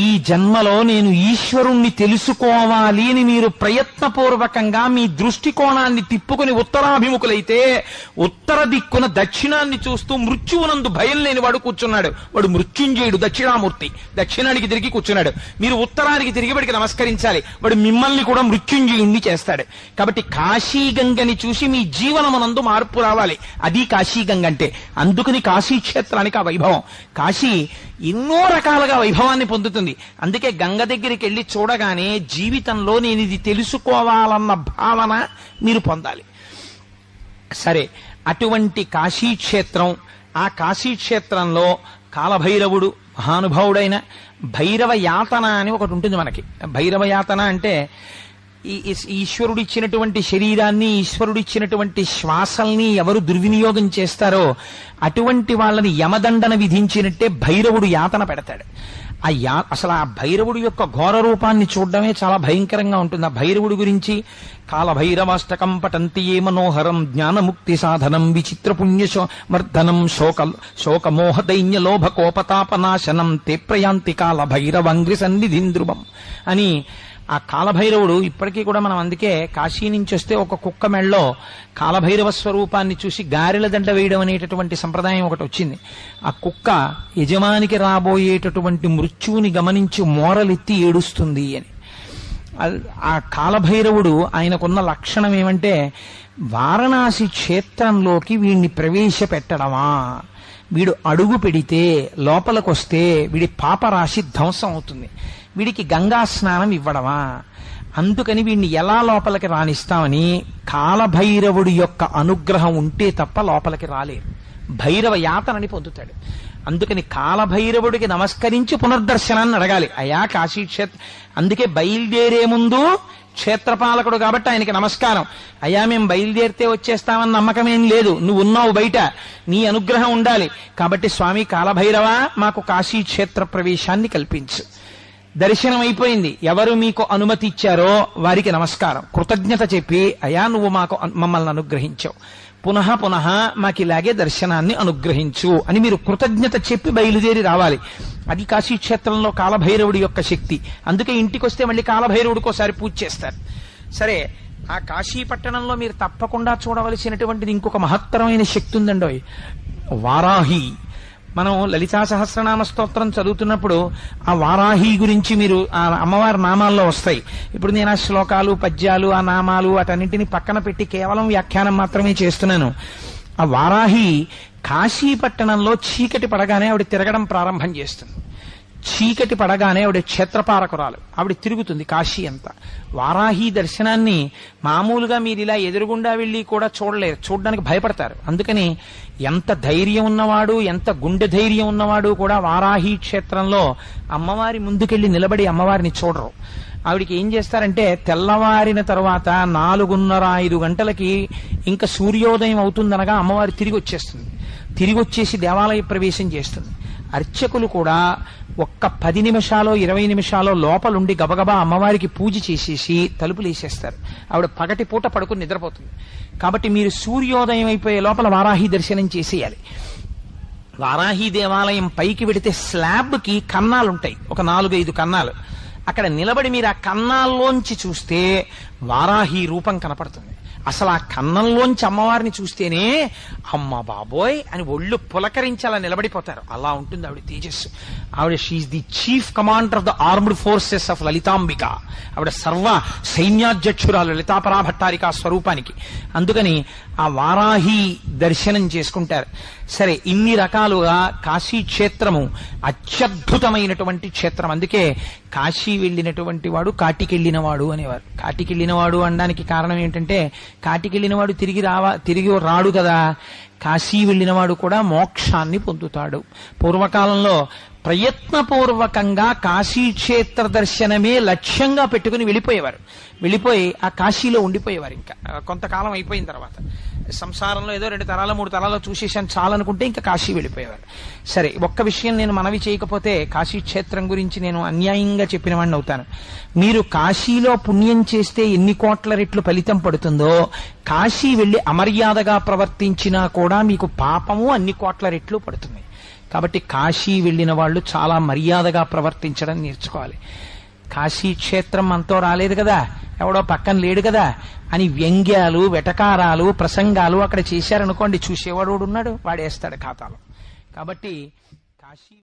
ఈ జన్మలో నేను ఈశ్వరుణ్ణి తెలుసుకోవాలి అని మీరు ప్రయత్నపూర్వకంగా మీ దృష్టికోణాన్ని తిప్పుకుని ఉత్తరాభిముఖులైతే, ఉత్తర దిక్కున దక్షిణాన్ని చూస్తూ మృత్యువునందు భయం లేని వాడు కూర్చున్నాడు. వాడు మృత్యుంజయుడు, దక్షిణామూర్తి. దక్షిణానికి తిరిగి కూర్చున్నాడు. మీరు ఉత్తరానికి తిరిగి వాడికి నమస్కరించాలి. వాడు మిమ్మల్ని కూడా మృత్యుంజయుణ్ణి చేస్తాడు. కాబట్టి కాశీ గంగని చూసి మీ జీవనమునందు మార్పు రావాలి. అది కాశీ గంగ అంటే. అందుకని కాశీ క్షేత్రానికి ఆ వైభవం. కాశీ ఎన్నో రకాలుగా వైభవాన్ని పొందుతుంది. అందుకే గంగ దగ్గరికి వెళ్ళి చూడగానే జీవితంలో నేను ఇది తెలుసుకోవాలన్న భావన మీరు పొందాలి. సరే, అటువంటి కాశీక్షేత్రం, ఆ కాశీక్షేత్రంలో కాలభైరవుడు మహానుభావుడైన భైరవ యాతన అని ఒకటి ఉంటుంది మనకి. భైరవ యాతన అంటే ఈశ్వరుడిచ్చినటువంటి శరీరాన్ని, ఈశ్వరుడిచ్చినటువంటి శ్వాసల్ని ఎవరు దుర్వినియోగం చేస్తారో అటువంటి వాళ్ళని యమదండన విధించినట్టే భైరవుడు యాతన పెడతాడు. అసలు ఆ భైరవుడి యొక్క ఘోర రూపాన్ని చూడడమే చాలా భయంకరంగా ఉంటుంది. ఆ భైరవుడి గురించి కాలభైరవాష్టకం పఠంతి ఏ మనోహరం జ్ఞానముక్తి సాధనం విచిత్ర పుణ్యవర్ధనం శోకమోహ దైన్య లోభ కోపతాపనాశనం తే ప్రయాంతి కాలభైరవంగ్రి సన్నిధింద్రువం అని ఆ కాలభైరవుడు ఇప్పటికీ కూడా మనం అందుకే కాశీ నుంచి వస్తే ఒక కుక్క మెళ్ళలో కాలభైరవ స్వరూపాన్ని చూసి గారెల దండ వేయడం అనేటటువంటి సంప్రదాయం ఒకటి వచ్చింది. ఆ కుక్క యజమానికి రాబోయేటటువంటి మృత్యువుని గమనించి మోరలెత్తి ఏడుస్తుంది అని. ఆ కాలభైరవుడు ఆయనకున్న లక్షణం ఏమంటే, వారణాసి క్షేత్రంలోకి వీడిని ప్రవేశపెట్టడమా, వీడు అడుగు పెడితే లోపలికొస్తే వీడి పాపరాశి ధ్వంసం అవుతుంది, వీడికి గంగా స్నానం ఇవ్వడమా, అందుకని వీడిని ఎలా లోపలికి రాణిస్తామని కాలభైరవుడి యొక్క అనుగ్రహం ఉంటే తప్ప లోపలికి రాలేరు. భైరవ యాతనని పొందుతాడు. అందుకని కాలభైరవుడికి నమస్కరించి పునర్దర్శనాన్ని అడగాలి. అయా కాశీక్షేత్ర, అందుకే బయలుదేరే ముందు క్షేత్రపాలకుడు కాబట్టి ఆయనకి నమస్కారం. అయ్యా మేము బయలుదేరితే వచ్చేస్తామని నమ్మకమేం లేదు, నువ్వు ఉన్నావు బయట, నీ అనుగ్రహం ఉండాలి. కాబట్టి స్వామి కాలభైరవ మాకు కాశీ క్షేత్ర ప్రవేశాన్ని కల్పించు. దర్శనం అయిపోయింది, ఎవరు మీకు అనుమతి ఇచ్చారో వారికి నమస్కారం, కృతజ్ఞత చెప్పి అయ్యా నువ్వు మాకు మమ్మల్ని అనుగ్రహించావు, పునః పునః మాకిలాగే దర్శనాన్ని అనుగ్రహించు అని మీరు కృతజ్ఞత చెప్పి బయలుదేరి రావాలి. అది కాశీక్షేత్రంలో కాలభైరవుడి యొక్క శక్తి. అందుకే ఇంటికి వస్తే మళ్ళీ కాలభైరవుడికి ఒకసారి పూజ చేస్తారు. సరే, ఆ కాశీ పట్టణంలో మీరు తప్పకుండా చూడవలసినటువంటిది ఇంకొక మహత్తరమైన శక్తి ఉందండోయ్, వారాహి. మనం లలితా సహస్రనామ స్తోత్రం చదువుతున్నప్పుడు ఆ వారాహి గురించి మీరు ఆ అమ్మవారి నామాల్లో వస్తాయి. ఇప్పుడు నేను ఆ శ్లోకాలు, పద్యాలు, ఆ నామాలు వాటన్నింటినీ పక్కన పెట్టి కేవలం వ్యాఖ్యానం మాత్రమే చేస్తున్నాను. ఆ వారాహి కాశీ పట్టణంలో చీకటి పడగానే ఆవిడ తిరగడం ప్రారంభం చేస్తుంది. చీకటి పడగానే ఆవిడ క్షేత్రపారకురాలు, ఆవిడ తిరుగుతుంది కాశీ అంతా. వారాహి దర్శనాన్ని మామూలుగా మీరు ఇలా ఎదురుగుండా వెళ్ళి కూడా చూడలేరు, చూడడానికి భయపడతారు. అందుకని ఎంత ధైర్యం ఉన్నవాడు, ఎంత గుండె ధైర్యం ఉన్నవాడు కూడా వారాహి క్షేత్రంలో అమ్మవారి ముందుకెళ్లి నిలబడి అమ్మవారిని చూడరు. ఆవిడికి ఏం చేస్తారంటే తెల్లవారిన తర్వాత 4:30-5 గంటలకి ఇంకా సూర్యోదయం అవుతుందనగా అమ్మవారి తిరిగి వచ్చేస్తుంది. తిరిగి వచ్చేసి దేవాలయ ప్రవేశం చేస్తుంది. అర్చకులు కూడా ఒక్క 10 నిమిషాలో 20 నిమిషాలో లోపలుండి గబగబా అమ్మవారికి పూజ చేసేసి తలుపులు వేసేస్తారు. ఆవిడ పగటి పూట పడుకుని నిద్రపోతుంది. కాబట్టి మీరు సూర్యోదయం అయిపోయే లోపల వారాహి దర్శనం చేసేయాలి. వారాహి దేవాలయం పైకి వెడితే స్లాబ్కి కన్నాలుంటాయి, ఒక 4-5 కన్నాలు. అక్కడ నిలబడి మీరు ఆ కన్నాల్లోంచి చూస్తే వారాహి రూపం కనపడుతుంది. అసలు ఆ కన్నంలోంచి అమ్మవారిని చూస్తేనే అమ్మ బాబోయ్ అని ఒళ్ళు పులకరించి అలా నిలబడిపోతారు. అలా ఉంటుంది ఆవిడ తేజస్సు. ఆవిడ she the chief commander of the armed forces of Lalitambika. ఆవిడ సర్వ సైన్యాధ్యక్షురాలు లలితాపరా భట్టారిక స్వరూపానికి. అందుకని ఆ వారాహి దర్శనం చేసుకుంటారు. సరే, ఇన్ని రకాలుగా కాశీ క్షేత్రము అత్యద్భుతమైనటువంటి క్షేత్రం. అందుకే కాశీ వెళ్ళినటువంటి వాడు కాటికెళ్ళినవాడు అనేవారు. కాటికెళ్ళినవాడు అనడానికి కారణం ఏంటంటే కాటికెళ్ళినవాడు తిరిగి రాడు కదా. కాశీ వెళ్ళినవాడు కూడా మోక్షాన్ని పొందుతాడు. పూర్వకాలంలో ప్రయత్నపూర్వకంగా కాశీ క్షేత్ర దర్శనమే లక్ష్యంగా పెట్టుకుని వెళ్ళిపోయి ఆ కాశీలో ఉండిపోయేవారు. ఇంకా కొంతకాలం అయిపోయిన తర్వాత సంసారంలో ఏదో 2 తరాలు 3 తరాలు చూసేసాను చాలనుకుంటే ఇంకా కాశీ వెళ్ళిపోయేవారు. సరే, ఒక్క విషయం నేను మనవి చేయకపోతే కాశీ క్షేత్రం గురించి నేను అన్యాయంగా చెప్పిన వాడిని అవుతాను. మీరు కాశీలో పుణ్యం చేస్తే ఎన్ని కోట్ల రెట్లు ఫలితం పడుతుందో కాశీ వెళ్లి అమర్యాదగా ప్రవర్తించినా కూడా మీకు పాపము అన్ని కోట్ల రెట్లు పడుతుంది. కాబట్టి కాశీ వెళ్ళిన వాళ్ళు చాలా మర్యాదగా ప్రవర్తించడం నేర్చుకోవాలి. కాశీ క్షేత్రం మనతో రాలేదు కదా, ఎవడో పక్కన లేడు కదా అని వ్యంగ్యాలు, వెటకారాలు, ప్రసంగాలు అక్కడ చేశారనుకోండి, చూసేవాడు ఉన్నాడు, వాడేస్తాడు ఖాతాలో. కాబట్టి కాశీ